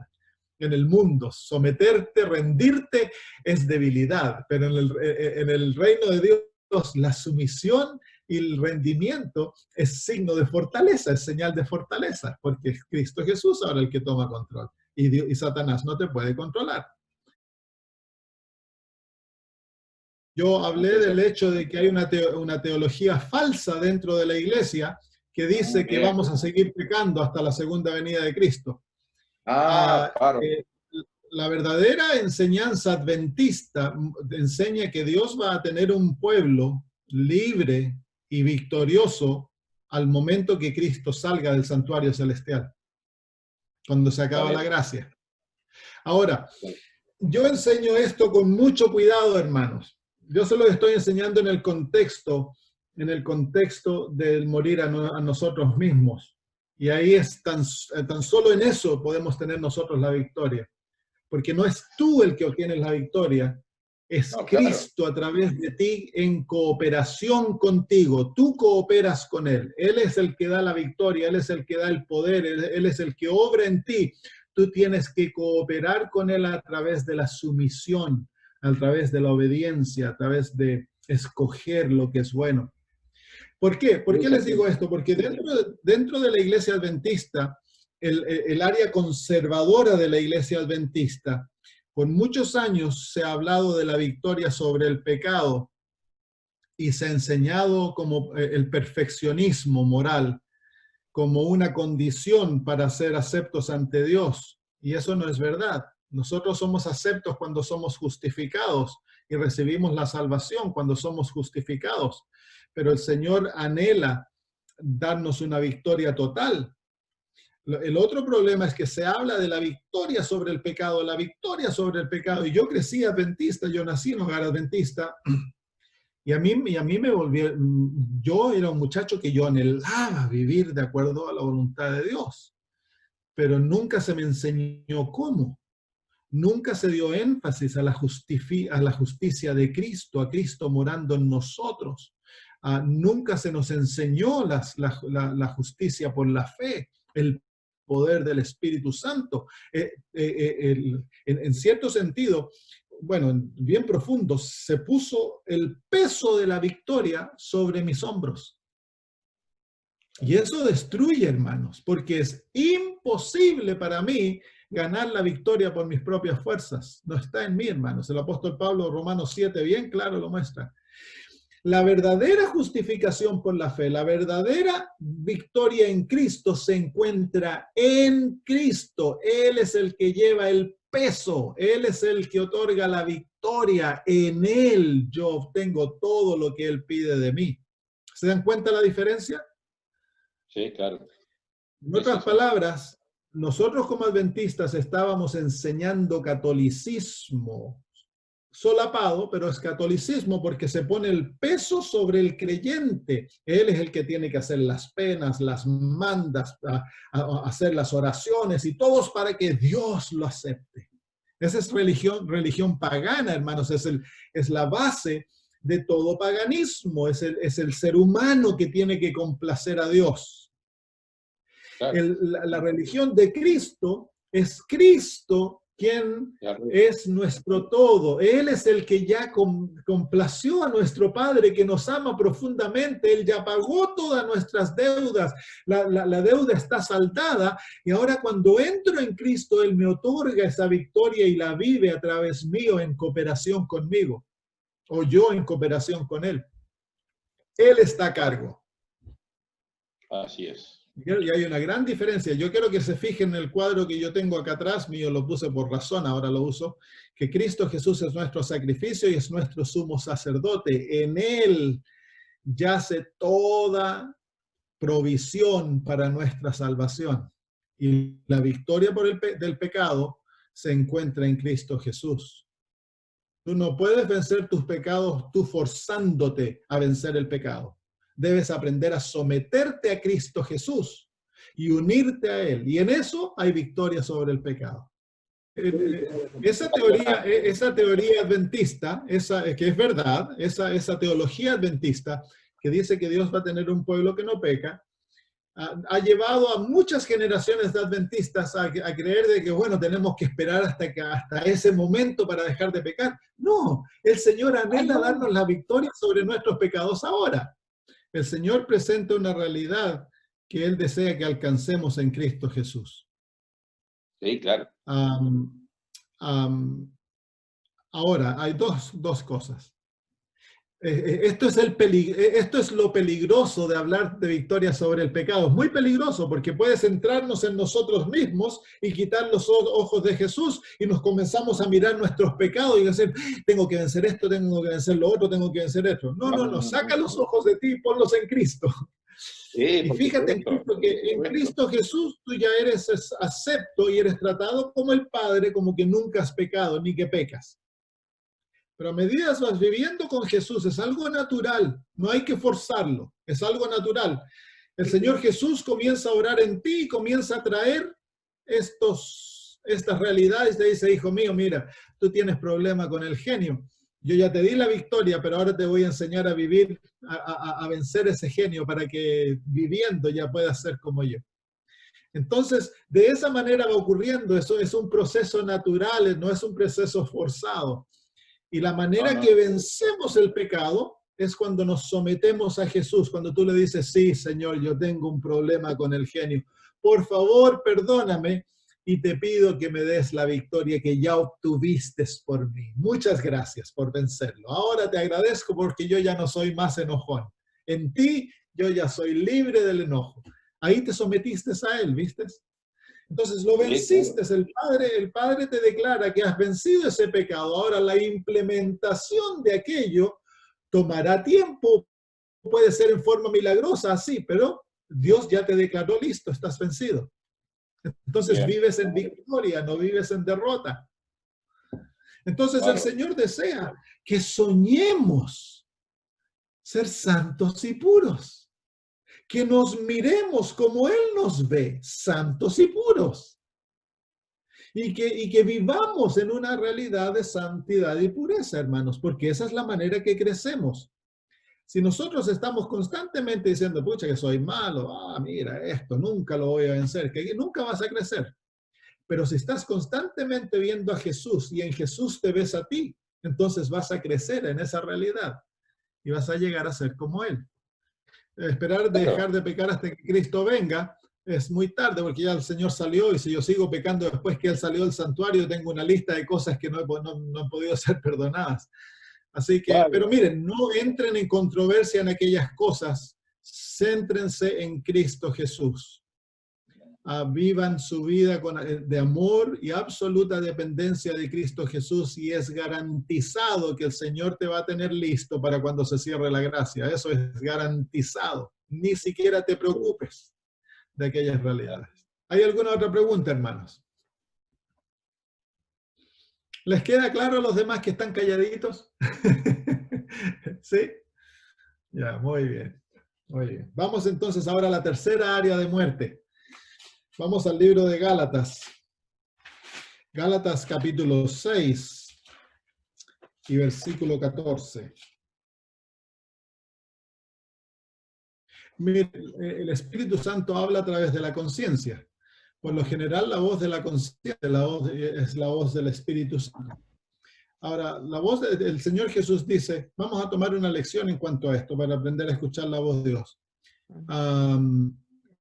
Speaker 1: En el mundo, someterte, rendirte es debilidad, pero en el reino de Dios, la sumisión y el rendimiento es signo de fortaleza, es señal de fortaleza, porque es Cristo Jesús ahora el que toma control y Satanás no te puede controlar. Yo hablé del hecho de que hay una teología falsa dentro de la iglesia que dice que vamos a seguir pecando hasta la segunda venida de Cristo.
Speaker 2: Claro.
Speaker 1: La verdadera enseñanza adventista enseña que Dios va a tener un pueblo libre y victorioso al momento que Cristo salga del santuario celestial, cuando se acaba la gracia. Ahora, yo enseño esto con mucho cuidado, hermanos. Yo se lo estoy enseñando en el contexto del morir a nosotros mismos. Y ahí es tan solo en eso podemos tener nosotros la victoria. Porque no es tú el que obtienes la victoria, es Cristo a través de ti en cooperación contigo. Tú cooperas con Él. Él es el que da la victoria, Él es el que da el poder, Él es el que obra en ti. Tú tienes que cooperar con Él a través de la sumisión, a través de la obediencia, a través de escoger lo que es bueno. ¿Por qué? ¿Por qué les digo esto? Porque dentro de la iglesia adventista, el área conservadora de la iglesia adventista, por muchos años se ha hablado de la victoria sobre el pecado y se ha enseñado como el perfeccionismo moral, como una condición para ser aceptos ante Dios. Y eso no es verdad. Nosotros somos aceptos cuando somos justificados y recibimos la salvación cuando somos justificados. Pero el Señor anhela darnos una victoria total. El otro problema es que se habla de la victoria sobre el pecado, y yo crecí adventista, yo nací en hogar adventista, y a mí me volví, yo era un muchacho que yo anhelaba vivir de acuerdo a la voluntad de Dios, pero nunca se me enseñó cómo. Nunca se dio énfasis a la justicia de Cristo, a Cristo morando en nosotros. Nunca se nos enseñó la justicia por la fe, el poder del Espíritu Santo. En cierto sentido, bueno, bien profundo, se puso el peso de la victoria sobre mis hombros. Y eso destruye, hermanos, porque es imposible para mí ganar la victoria por mis propias fuerzas. No está en mí, hermanos. El apóstol Pablo, Romanos 7, bien claro lo muestra. La verdadera justificación por la fe, la verdadera victoria en Cristo se encuentra en Cristo. Él es el que lleva el peso, Él es el que otorga la victoria. En Él yo obtengo todo lo que Él pide de mí. ¿Se dan cuenta la diferencia?
Speaker 2: Sí, claro.
Speaker 1: En otras palabras, nosotros como adventistas estábamos enseñando catolicismo solapado, pero es catolicismo porque se pone el peso sobre el creyente. Él es el que tiene que hacer las penas, las mandas, hacer las oraciones y todos para que Dios lo acepte. Esa es religión pagana, hermanos, es la base de todo paganismo, es el ser humano que tiene que complacer a Dios. Claro. La religión de Cristo es Cristo quien es nuestro todo. Él es el que ya complació a nuestro Padre, que nos ama profundamente. Él ya pagó todas nuestras deudas. La deuda está saldada y ahora cuando entro en Cristo, Él me otorga esa victoria y la vive a través mío en cooperación conmigo, o yo en cooperación con Él. Él está a cargo.
Speaker 2: Así es.
Speaker 1: Y hay una gran diferencia. Yo quiero que se fijen en el cuadro que yo tengo acá atrás, mío lo puse por razón, ahora lo uso, que Cristo Jesús es nuestro sacrificio y es nuestro sumo sacerdote. En Él yace toda provisión para nuestra salvación. Y la victoria del pecado se encuentra en Cristo Jesús. Tú no puedes vencer tus pecados tú forzándote a vencer el pecado. Debes aprender a someterte a Cristo Jesús y unirte a Él. Y en eso hay victoria sobre el pecado. Esa teoría adventista, que es verdad, esa teología adventista que dice que Dios va a tener un pueblo que no peca, ha llevado a muchas generaciones de adventistas a creer de que, bueno, tenemos que esperar hasta ese momento para dejar de pecar. No, el Señor anhela darnos la victoria sobre nuestros pecados ahora. El Señor presenta una realidad que Él desea que alcancemos en Cristo Jesús.
Speaker 2: Sí, claro.
Speaker 1: Ahora, hay dos cosas. Esto es lo peligroso de hablar de victoria sobre el pecado. Es muy peligroso porque puede centrarnos en nosotros mismos y quitar los ojos de Jesús y nos comenzamos a mirar nuestros pecados y decir, tengo que vencer esto, tengo que vencer lo otro, tengo que vencer esto. No, saca los ojos de ti y ponlos en Cristo. Sí, y fíjate en Cristo, que en Cristo Jesús tú ya eres acepto y eres tratado como el Padre, como que nunca has pecado ni que pecas. Pero a medida que vas viviendo con Jesús, es algo natural, no hay que forzarlo, es algo natural. El Señor Jesús comienza a orar en ti y comienza a traer estas realidades. Te dice, hijo mío, mira, tú tienes problema con el genio. Yo ya te di la victoria, pero ahora te voy a enseñar a vivir, a vencer ese genio para que viviendo ya puedas ser como yo. Entonces, de esa manera va ocurriendo. Eso es un proceso natural, no es un proceso forzado. Y la manera que vencemos el pecado es cuando nos sometemos a Jesús, cuando tú le dices, sí, Señor, yo tengo un problema con el genio. Por favor, perdóname y te pido que me des la victoria que ya obtuviste por mí. Muchas gracias por vencerlo. Ahora te agradezco porque yo ya no soy más enojón. En ti yo ya soy libre del enojo. Ahí te sometiste a Él, ¿viste? Entonces lo venciste, el Padre te declara que has vencido ese pecado. Ahora la implementación de aquello tomará tiempo, puede ser en forma milagrosa, así, pero Dios ya te declaró listo, estás vencido. Entonces vives en victoria, no vives en derrota. Entonces el Señor desea que soñemos ser santos y puros. Que nos miremos como Él nos ve, santos y puros. Y que vivamos en una realidad de santidad y pureza, hermanos, porque esa es la manera que crecemos. Si nosotros estamos constantemente diciendo, pucha, que soy malo, mira, esto nunca lo voy a vencer, que nunca vas a crecer. Pero si estás constantemente viendo a Jesús y en Jesús te ves a ti, entonces vas a crecer en esa realidad y vas a llegar a ser como Él. Esperar dejar de pecar hasta que Cristo venga, es muy tarde porque ya el Señor salió y si yo sigo pecando después que Él salió del santuario, tengo una lista de cosas que no han podido ser perdonadas. Así que, pero
Speaker 2: Claro.
Speaker 1: miren, no entren en controversia en aquellas cosas, céntrense en Cristo Jesús. Vivan su vida de amor y absoluta dependencia de Cristo Jesús y es garantizado que el Señor te va a tener listo para cuando se cierre la gracia. Eso es garantizado. Ni siquiera te preocupes de aquellas realidades. ¿Hay alguna otra pregunta, hermanos? ¿Les queda claro a los demás que están calladitos? ¿Sí? Ya, muy bien. Muy bien. Vamos entonces ahora a la tercera área de muerte. Vamos al libro de Gálatas. Gálatas capítulo 6 y versículo 14. Mire, el Espíritu Santo habla a través de la conciencia. Por lo general, la voz de la conciencia es la voz del Espíritu Santo. Ahora, la voz del Señor Jesús dice, vamos a tomar una lección en cuanto a esto para aprender a escuchar la voz de Dios.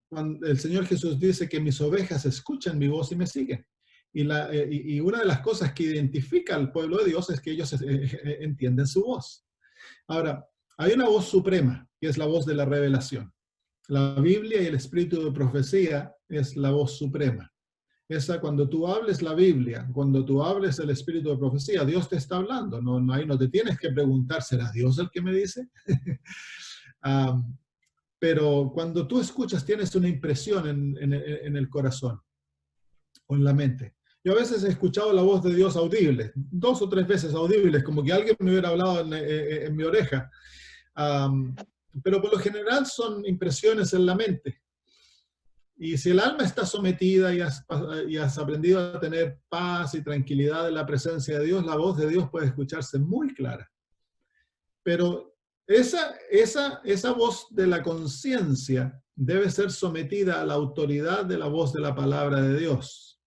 Speaker 1: Cuando el Señor Jesús dice que mis ovejas escuchan mi voz y me siguen. Y una de las cosas que identifica al pueblo de Dios es que ellos entienden su voz. Ahora, hay una voz suprema, que es la voz de la revelación. La Biblia y el espíritu de profecía es la voz suprema. Esa, cuando tú hables la Biblia, cuando tú hables el espíritu de profecía, Dios te está hablando. Ahí no te tienes que preguntar, ¿será Dios el que me dice? Pero cuando tú escuchas, tienes una impresión en el corazón o en la mente. Yo a veces he escuchado la voz de Dios audible, 2 o 3 veces audibles, como que alguien me hubiera hablado en mi oreja. Pero por lo general son impresiones en la mente. Y si el alma está sometida y has aprendido a tener paz y tranquilidad en la presencia de Dios, la voz de Dios puede escucharse muy clara. Pero esa voz de la conciencia debe ser sometida a la autoridad de la voz de la palabra de Dios.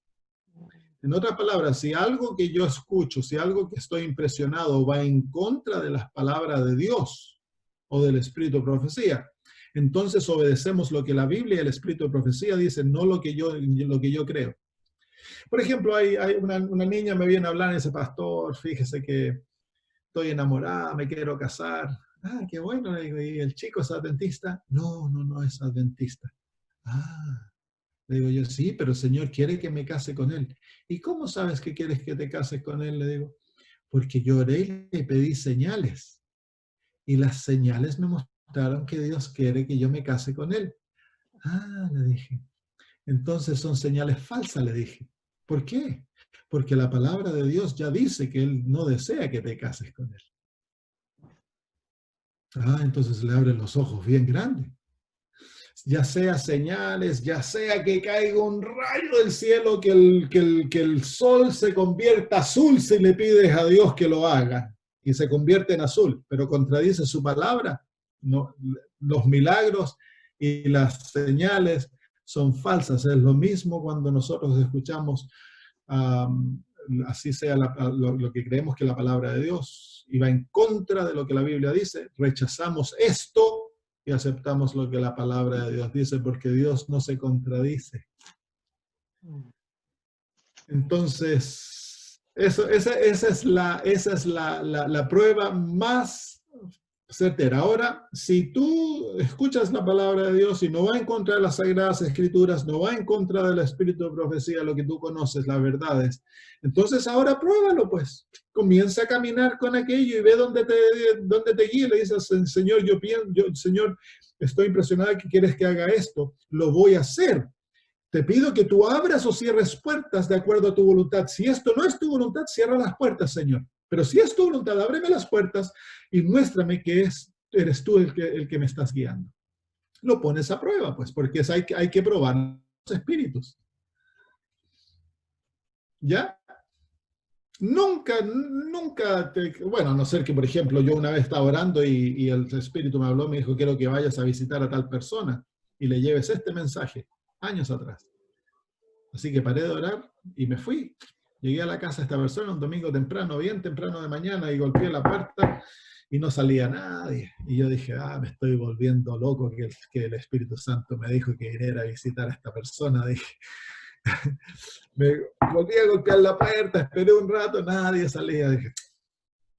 Speaker 1: En otras palabras, si algo que yo escucho, si algo que estoy impresionado va en contra de las palabras de Dios o del espíritu de profecía, entonces obedecemos lo que la Biblia y el espíritu de profecía dicen, no lo que yo creo. Por ejemplo, hay una niña me viene a hablar y dice, pastor, fíjese que estoy enamorada, me quiero casar. Ah, qué bueno, le digo, ¿y el chico es adventista? No es adventista. Ah, le digo yo, sí, pero el Señor quiere que me case con él. ¿Y cómo sabes que quieres que te cases con él? Le digo, porque yo oré y le pedí señales. Y las señales me mostraron que Dios quiere que yo me case con él. Ah, le dije. Entonces son señales falsas, le dije. ¿Por qué? Porque la palabra de Dios ya dice que Él no desea que te cases con Él. Ah, entonces le abren los ojos bien grandes. Ya sea señales, ya sea que caiga un rayo del cielo, que el sol se convierta azul si le pides a Dios que lo haga, y se convierte en azul, pero contradice su palabra. No, los milagros y las señales son falsas. Es lo mismo cuando nosotros escuchamos, así sea lo que creemos que es la palabra de Dios, y va en contra de lo que la Biblia dice, rechazamos esto y aceptamos lo que la palabra de Dios dice, porque Dios no se contradice. Entonces, esa es la prueba más certera. Ahora, si tú escuchas la palabra de Dios y no va en contra de las Sagradas Escrituras, no va en contra del espíritu de profecía, lo que tú conoces, las verdades, entonces ahora pruébalo, pues. Comienza a caminar con aquello y ve dónde te guía. Le dices, Señor, Señor, estoy impresionada que quieres que haga esto. Lo voy a hacer. Te pido que tú abras o cierres puertas de acuerdo a tu voluntad. Si esto no es tu voluntad, cierra las puertas, Señor. Pero si es tu voluntad, ábreme las puertas y muéstrame que eres tú el que me estás guiando. Lo pones a prueba, pues, porque hay que probar los espíritus. ¿Ya? Nunca, bueno, a no ser que, por ejemplo, yo una vez estaba orando y el espíritu me habló, me dijo, quiero que vayas a visitar a tal persona y le lleves este mensaje, años atrás. Así que paré de orar y me fui. Llegué a la casa de esta persona un domingo temprano, bien temprano de mañana, y golpeé la puerta y no salía nadie. Y yo dije, me estoy volviendo loco que el Espíritu Santo me dijo que iría a visitar a esta persona. Dije, me volví a golpear la puerta, esperé un rato, nadie salía. Dije,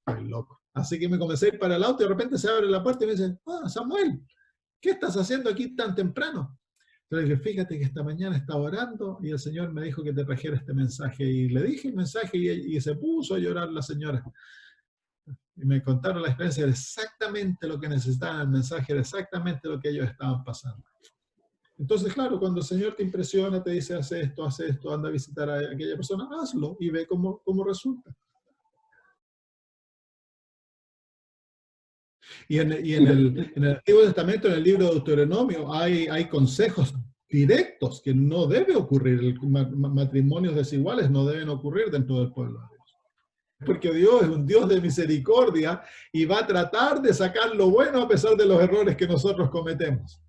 Speaker 1: estoy loco. Así que me comencé a ir para el auto y de repente se abre la puerta y me dice, Samuel, ¿qué estás haciendo aquí tan temprano? Entonces dije, fíjate que esta mañana estaba orando y el Señor me dijo que te trajera este mensaje. Y le dije el mensaje y se puso a llorar la señora. Y me contaron la experiencia, era exactamente lo que necesitaban, el mensaje era exactamente lo que ellos estaban pasando. Entonces, claro, cuando el Señor te impresiona, te dice, hace esto, anda a visitar a aquella persona, hazlo y ve cómo resulta. Y en el Antiguo Testamento, en el libro de Deuteronomio, hay consejos directos que no debe ocurrir. Matrimonios desiguales no deben ocurrir dentro del pueblo de Dios. Porque Dios es un Dios de misericordia y va a tratar de sacar lo bueno a pesar de los errores que nosotros cometemos.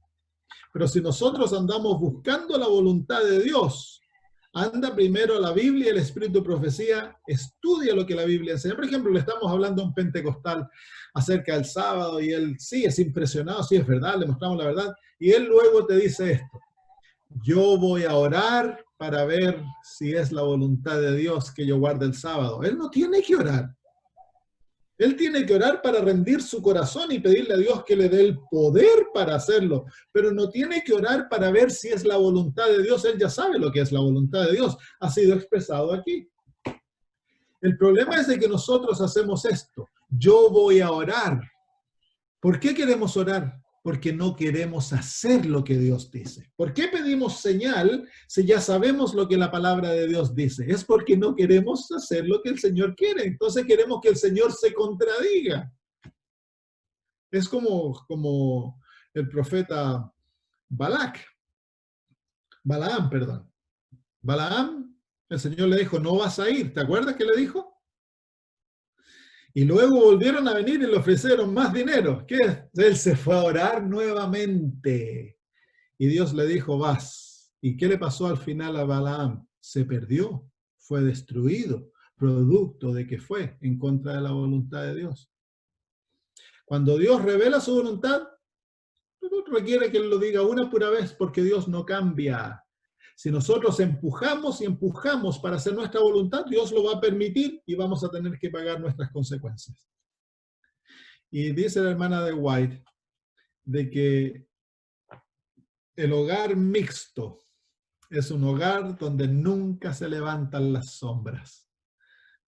Speaker 1: Pero si nosotros andamos buscando la voluntad de Dios, anda primero la Biblia y el Espíritu de Profecía, estudia lo que la Biblia enseña. Por ejemplo, le estamos hablando a un pentecostal acerca del sábado y él sí es impresionado, sí es verdad, le mostramos la verdad, y él luego te dice esto: yo voy a orar para ver si es la voluntad de Dios que yo guarde el sábado. Él no tiene que orar. Él tiene que orar para rendir su corazón y pedirle a Dios que le dé el poder para hacerlo, pero no tiene que orar para ver si es la voluntad de Dios. Él ya sabe lo que es la voluntad de Dios. Ha sido expresado aquí. El problema es de que nosotros hacemos esto. Yo voy a orar. ¿Por qué queremos orar? Porque no queremos hacer lo que Dios dice. ¿Por qué pedimos señal si ya sabemos lo que la palabra de Dios dice? Es porque no queremos hacer lo que el Señor quiere. Entonces queremos que el Señor se contradiga. Es como el profeta Balaam, perdón. Balaam, el Señor le dijo, no vas a ir. ¿Te acuerdas que le dijo? Y luego volvieron a venir y le ofrecieron más dinero. ¿Qué? Él se fue a orar nuevamente. Y Dios le dijo, vas. ¿Y qué le pasó al final a Balaam? Se perdió, fue destruido, producto de que fue en contra de la voluntad de Dios. Cuando Dios revela su voluntad, requiere que Él lo diga una pura vez, porque Dios no cambia. Si nosotros empujamos y empujamos para hacer nuestra voluntad, Dios lo va a permitir y vamos a tener que pagar nuestras consecuencias. Y dice la hermana de White de que el hogar mixto es un hogar donde nunca se levantan las sombras.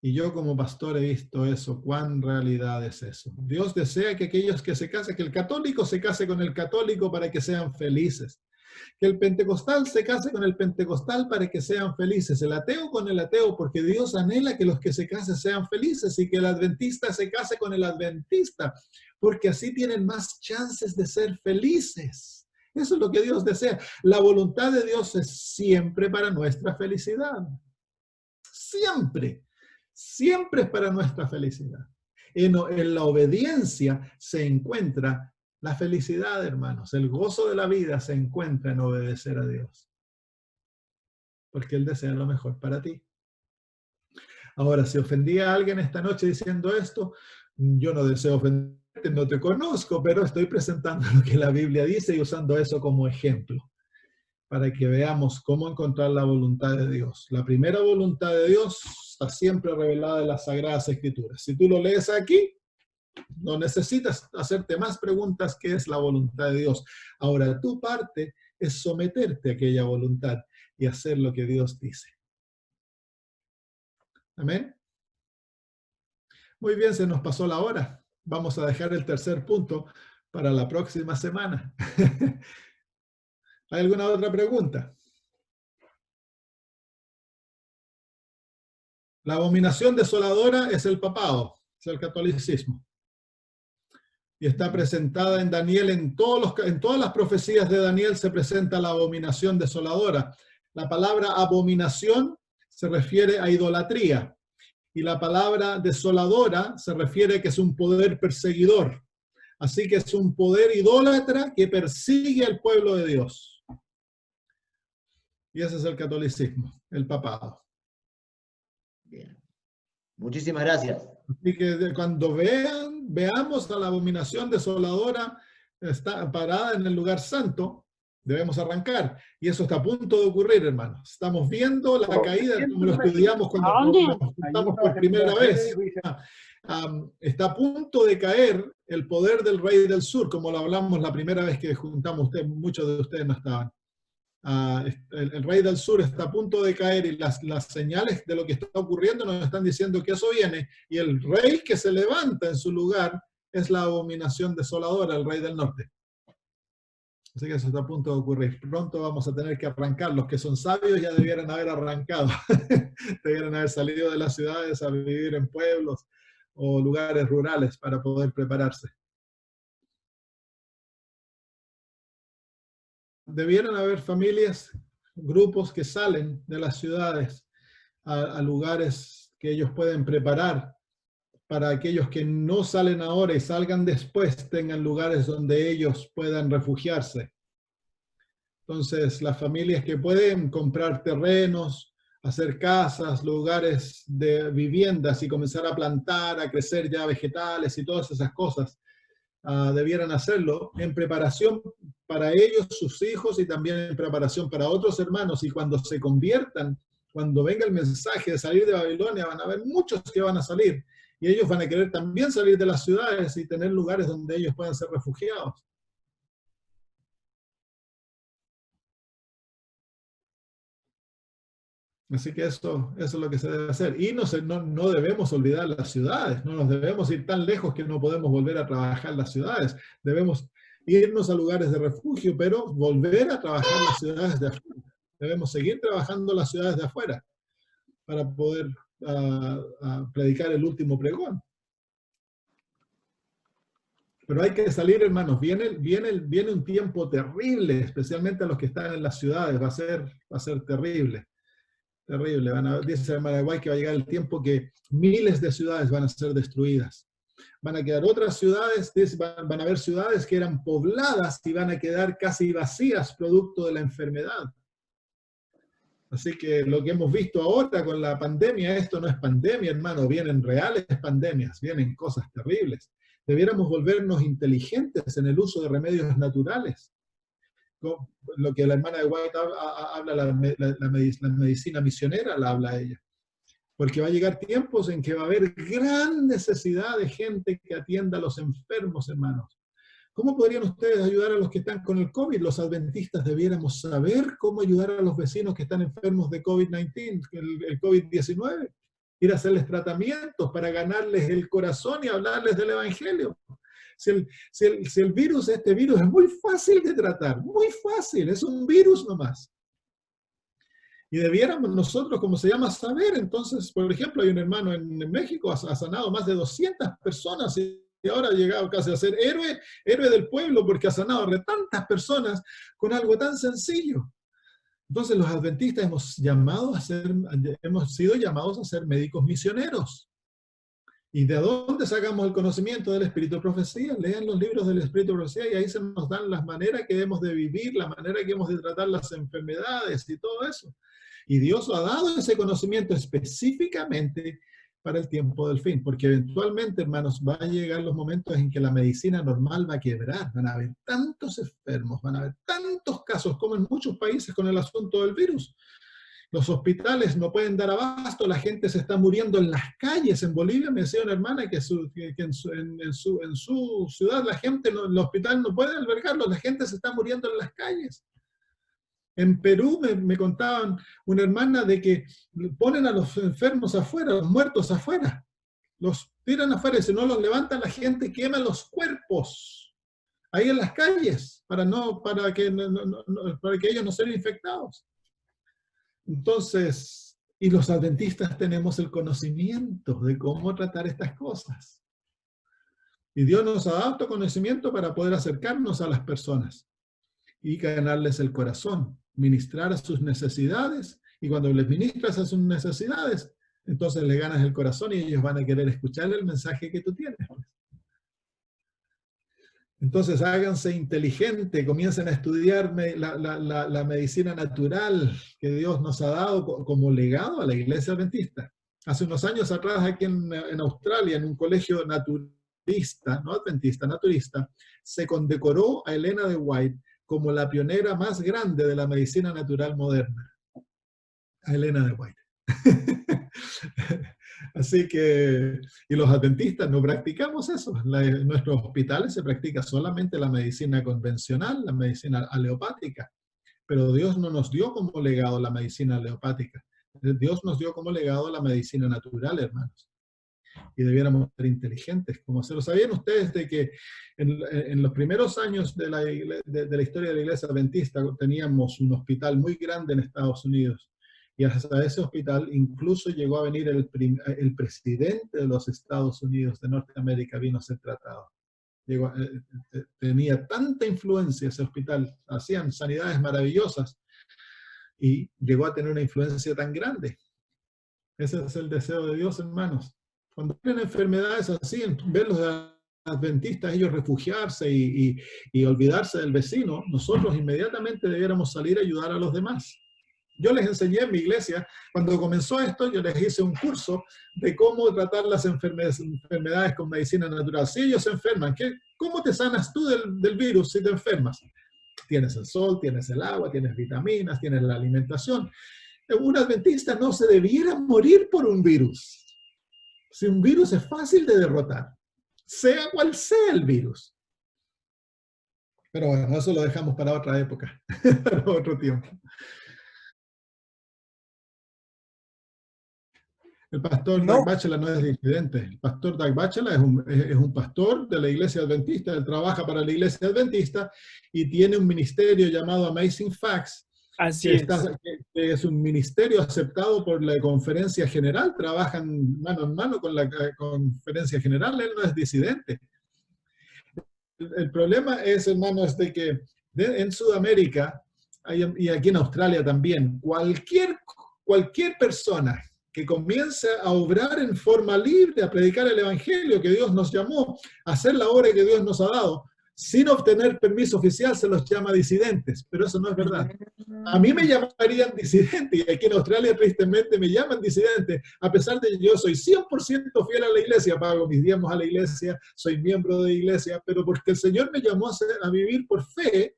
Speaker 1: Y yo como pastor he visto eso, cuán realidad es eso. Dios desea que aquellos que se casen, que el católico se case con el católico para que sean felices. Que el pentecostal se case con el pentecostal para que sean felices. El ateo con el ateo, porque Dios anhela que los que se casen sean felices, y que el adventista se case con el adventista, porque así tienen más chances de ser felices. Eso es lo que Dios desea. La voluntad de Dios es siempre para nuestra felicidad. Siempre. Siempre es para nuestra felicidad. En la obediencia se encuentra la felicidad, hermanos. El gozo de la vida se encuentra en obedecer a Dios. Porque Él desea lo mejor para ti. Ahora, si ofendí a alguien esta noche diciendo esto, yo no deseo ofenderte, no te conozco, pero estoy presentando lo que la Biblia dice y usando eso como ejemplo, para que veamos cómo encontrar la voluntad de Dios. La primera voluntad de Dios está siempre revelada en las Sagradas Escrituras. Si tú lo lees aquí, no necesitas hacerte más preguntas qué es la voluntad de Dios. Ahora, tu parte es someterte a aquella voluntad y hacer lo que Dios dice. Amén. Muy bien, se nos pasó la hora. Vamos a dejar el tercer punto para la próxima semana. ¿Hay alguna otra pregunta? La abominación desoladora es el papado, es el catolicismo. Y está presentada en Daniel, en todas las profecías de Daniel se presenta la abominación desoladora. La palabra abominación se refiere a idolatría. Y la palabra desoladora se refiere a que es un poder perseguidor. Así que es un poder idólatra que persigue al pueblo de Dios. Y ese es el catolicismo, el papado. Bien.
Speaker 3: Muchísimas gracias.
Speaker 1: Así que cuando veamos a la abominación desoladora está parada en el lugar santo, debemos arrancar. Y eso está a punto de ocurrir, hermanos. Estamos viendo la caída, como lo estudiamos cuando nos juntamos por primera vez. Está a punto de caer el poder del rey del sur, como lo hablamos la primera vez que juntamos, muchos de ustedes no estaban. El rey del sur está a punto de caer y las señales de lo que está ocurriendo nos están diciendo que eso viene, y el rey que se levanta en su lugar es la abominación desoladora, el rey del norte. Así que eso está a punto de ocurrir. Pronto vamos a tener que arrancar. Los que son sabios ya debieran haber arrancado. Debieran haber salido de las ciudades a vivir en pueblos o lugares rurales para poder prepararse. Debieran haber familias, grupos que salen de las ciudades a lugares que ellos pueden preparar para aquellos que no salen ahora y salgan después, tengan lugares donde ellos puedan refugiarse. Entonces, las familias que pueden comprar terrenos, hacer casas, lugares de viviendas y comenzar a plantar, a crecer ya vegetales y todas esas cosas, debieran hacerlo en preparación para ellos, sus hijos, y también en preparación para otros hermanos. Y cuando se conviertan, cuando venga el mensaje de salir de Babilonia, van a haber muchos que van a salir. Y ellos van a querer también salir de las ciudades y tener lugares donde ellos puedan ser refugiados. Así que eso es lo que se debe hacer. Y no debemos olvidar las ciudades, no nos debemos ir tan lejos que no podemos volver a trabajar en las ciudades. Debemos irnos a lugares de refugio, pero volver a trabajar en las ciudades de afuera. Debemos seguir trabajando en las ciudades de afuera para poder predicar el último pregón. Pero hay que salir, hermanos. Viene un tiempo terrible, especialmente a los que están en las ciudades. Va a ser terrible. Terrible. Dice la hermana Guay que va a llegar el tiempo que miles de ciudades van a ser destruidas. Van a quedar otras ciudades, van a haber ciudades que eran pobladas y van a quedar casi vacías producto de la enfermedad. Así que lo que hemos visto ahora con la pandemia, esto no es pandemia, hermano, vienen reales pandemias, vienen cosas terribles. Debiéramos volvernos inteligentes en el uso de remedios naturales. Lo que la hermana de White habla, la medicina misionera, la habla ella. Porque va a llegar tiempos en que va a haber gran necesidad de gente que atienda a los enfermos, hermanos. ¿Cómo podrían ustedes ayudar a los que están con el COVID? Los adventistas debiéramos saber cómo ayudar a los vecinos que están enfermos de COVID-19, el COVID-19. Ir a hacerles tratamientos para ganarles el corazón y hablarles del evangelio. Si el virus, este virus es muy fácil de tratar, muy fácil, es un virus nomás. Y debiéramos nosotros, como se llama, saber. Entonces, por ejemplo, hay un hermano en México, ha sanado más de 200 personas y ahora ha llegado casi a ser héroe del pueblo porque ha sanado a tantas personas con algo tan sencillo. Entonces, los adventistas hemos sido llamados a ser médicos misioneros. ¿Y de dónde sacamos el conocimiento del Espíritu de Profecía? Lean los libros del Espíritu de Profecía y ahí se nos dan las maneras que hemos de vivir, la manera que hemos de tratar las enfermedades y todo eso. Y Dios ha dado ese conocimiento específicamente para el tiempo del fin, porque eventualmente, hermanos, van a llegar los momentos en que la medicina normal va a quebrar, van a haber tantos enfermos, van a haber tantos casos como en muchos países con el asunto del virus. Los hospitales no pueden dar abasto, la gente se está muriendo en las calles. En Bolivia me decía una hermana que en su ciudad la gente, el hospital no puede albergarlo, la gente se está muriendo en las calles. En Perú me contaban una hermana de que ponen a los enfermos afuera, los muertos afuera. Los tiran afuera y si no los levantan, la gente quema los cuerpos ahí en las calles para que ellos no sean infectados. Entonces, y los adventistas tenemos el conocimiento de cómo tratar estas cosas. Y Dios nos ha dado conocimiento para poder acercarnos a las personas y ganarles el corazón, ministrar a sus necesidades, y cuando les ministras a sus necesidades, entonces le ganas el corazón y ellos van a querer escuchar el mensaje que tú tienes. Entonces háganse inteligentes, comiencen a estudiar la medicina natural que Dios nos ha dado como legado a la iglesia adventista. Hace unos años atrás, aquí en Australia, en un colegio naturista, no adventista, naturista, se condecoró a Elena de White como la pionera más grande de la medicina natural moderna. A Elena de White. Así que, y los adventistas no practicamos eso. En nuestros hospitales se practica solamente la medicina convencional, la medicina alopática. Pero Dios no nos dio como legado la medicina alopática. Dios nos dio como legado la medicina natural, hermanos. Y debiéramos ser inteligentes. Como se lo sabían ustedes de que en los primeros años de la historia de la iglesia adventista teníamos un hospital muy grande en Estados Unidos. Y hasta ese hospital incluso llegó a venir el presidente de los Estados Unidos de Norteamérica, vino a ser tratado. Tenía tanta influencia ese hospital, hacían sanidades maravillosas y llegó a tener una influencia tan grande. Ese es el deseo de Dios, hermanos. Cuando tienen enfermedades así, ver los adventistas, ellos refugiarse y olvidarse del vecino, nosotros inmediatamente debiéramos salir a ayudar a los demás. Yo les enseñé en mi iglesia, cuando comenzó esto, yo les hice un curso de cómo tratar las enfermedades con medicina natural. Si ellos se enferman, ¿cómo te sanas tú del virus si te enfermas? Tienes el sol, tienes el agua, tienes vitaminas, tienes la alimentación. Un adventista no se debiera morir por un virus. Si un virus es fácil de derrotar, sea cual sea el virus. Pero bueno, eso lo dejamos para otra época, para otro tiempo. El pastor Doug Batchelor no es disidente. El pastor Doug Batchelor es un pastor de la iglesia adventista. Él trabaja para la iglesia adventista y tiene un ministerio llamado Amazing Facts.
Speaker 3: Así es.
Speaker 1: Que es un ministerio aceptado por la conferencia general. Trabajan mano en mano con la conferencia general. Él no es disidente. El problema es, hermanos, de que en Sudamérica y aquí en Australia también, cualquier persona que comience a obrar en forma libre, a predicar el evangelio que Dios nos llamó, a hacer la obra que Dios nos ha dado, sin obtener permiso oficial, se los llama disidentes, pero eso no es verdad. A mí me llamarían disidente, y aquí en Australia tristemente me llaman disidente, a pesar de que yo soy 100% fiel a la iglesia, pago mis diezmos a la iglesia, soy miembro de la iglesia, pero porque el Señor me llamó a vivir por fe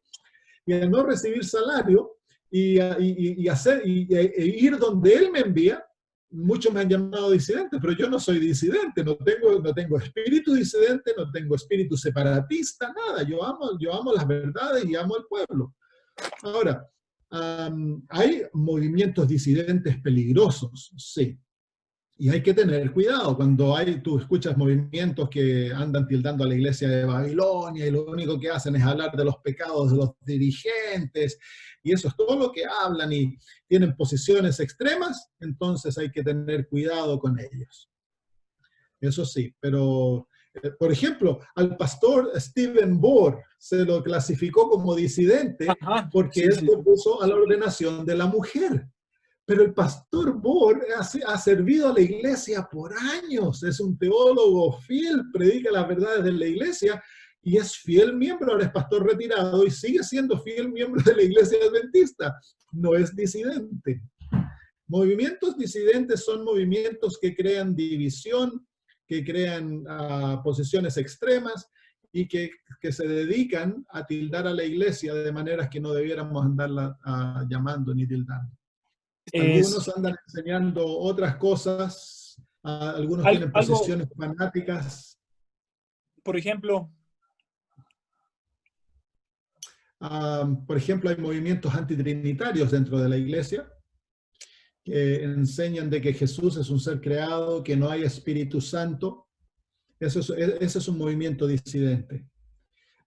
Speaker 1: y a no recibir salario y ir donde Él me envía. Muchos me han llamado disidente, pero yo no soy disidente, no tengo espíritu disidente, no tengo espíritu separatista, nada. Yo amo las verdades y amo al pueblo. Ahora, hay movimientos disidentes peligrosos, sí. Y hay que tener cuidado cuando tú escuchas movimientos que andan tildando a la iglesia de Babilonia y lo único que hacen es hablar de los pecados de los dirigentes y eso es todo lo que hablan y tienen posiciones extremas, entonces hay que tener cuidado con ellos. Eso sí, pero por ejemplo, al pastor Stephen Bohr se lo clasificó como disidente porque él se opuso a la ordenación de la mujer. Pero el pastor Bohr ha servido a la iglesia por años, es un teólogo fiel, predica las verdades de la iglesia y es fiel miembro, ahora es pastor retirado y sigue siendo fiel miembro de la iglesia adventista, no es disidente. Movimientos disidentes son movimientos que crean división, que crean posiciones extremas y que se dedican a tildar a la iglesia de maneras que no debiéramos andarla llamando ni tildando. Algunos andan enseñando otras cosas, algunos tienen posiciones fanáticas.
Speaker 3: Por ejemplo,
Speaker 1: hay movimientos antitrinitarios dentro de la iglesia que enseñan de que Jesús es un ser creado, que no hay Espíritu Santo. Ese es un movimiento disidente.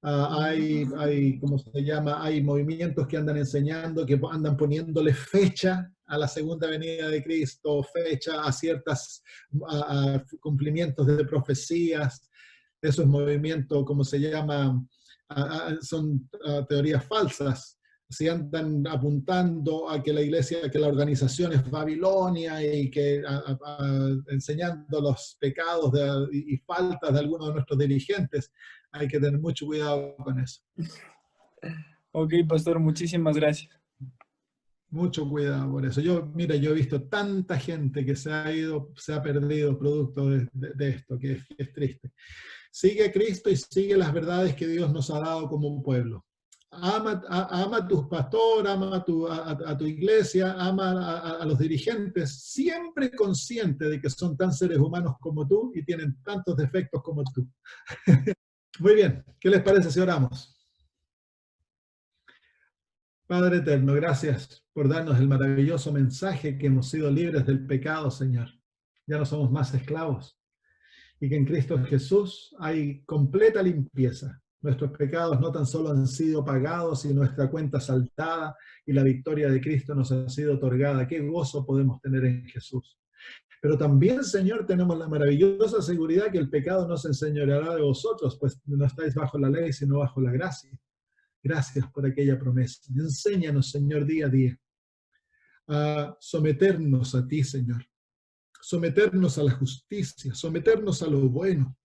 Speaker 1: ¿Cómo se llama? Hay movimientos que andan enseñando, que andan poniéndole fecha a la segunda venida de Cristo, fecha a ciertos cumplimientos de profecías. Esos movimientos, ¿cómo se llama? Son teorías falsas. Si andan apuntando a que la iglesia, que la organización es Babilonia y que enseñando los pecados y faltas de algunos de nuestros dirigentes, hay que tener mucho cuidado con eso.
Speaker 3: Ok, pastor, muchísimas gracias.
Speaker 1: Mucho cuidado por eso. Mira, yo he visto tanta gente que se ha ido, se ha perdido producto de esto, que es triste. Sigue a Cristo y sigue las verdades que Dios nos ha dado como un pueblo. Ama a tus pastores, ama a tu iglesia, ama a los dirigentes, siempre consciente de que son tan seres humanos como tú y tienen tantos defectos como tú. Muy bien, ¿qué les parece si oramos? Padre eterno, gracias por darnos el maravilloso mensaje que hemos sido libres del pecado, Señor. Ya no somos más esclavos. Y que en Cristo Jesús hay completa limpieza. Nuestros pecados no tan solo han sido pagados y nuestra cuenta saldada y la victoria de Cristo nos ha sido otorgada. Qué gozo podemos tener en Jesús. Pero también, Señor, tenemos la maravillosa seguridad que el pecado no se enseñoreará de vosotros, pues no estáis bajo la ley, sino bajo la gracia. Gracias por aquella promesa. Enséñanos, Señor, día a día a someternos a ti, Señor. Someternos a la justicia, someternos a lo bueno.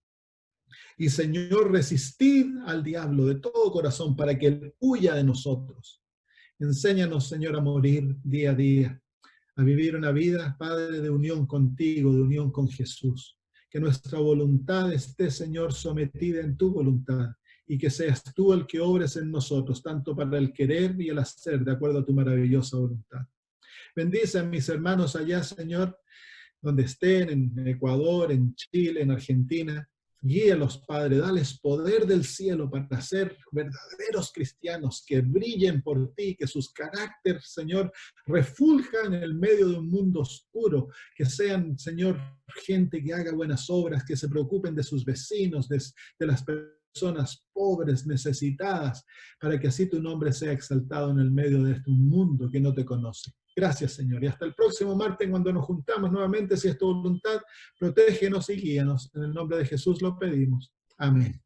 Speaker 1: Y, Señor, resistir al diablo de todo corazón para que él huya de nosotros. Enséñanos, Señor, a morir día a día, a vivir una vida, Padre, de unión contigo, de unión con Jesús. Que nuestra voluntad esté, Señor, sometida en tu voluntad. Y que seas tú el que obres en nosotros, tanto para el querer y el hacer, de acuerdo a tu maravillosa voluntad. Bendice a mis hermanos allá, Señor, donde estén, en Ecuador, en Chile, en Argentina. Guíalos, Padre, dales poder del cielo para ser verdaderos cristianos, que brillen por ti, que sus caracteres, Señor, refuljan en el medio de un mundo oscuro, que sean, Señor, gente que haga buenas obras, que se preocupen de sus vecinos, de las personas pobres, necesitadas, para que así tu nombre sea exaltado en el medio de este mundo que no te conoce. Gracias, Señor. Y hasta el próximo martes, cuando nos juntamos nuevamente, si es tu voluntad, protégenos y guíanos. En el nombre de Jesús lo pedimos. Amén.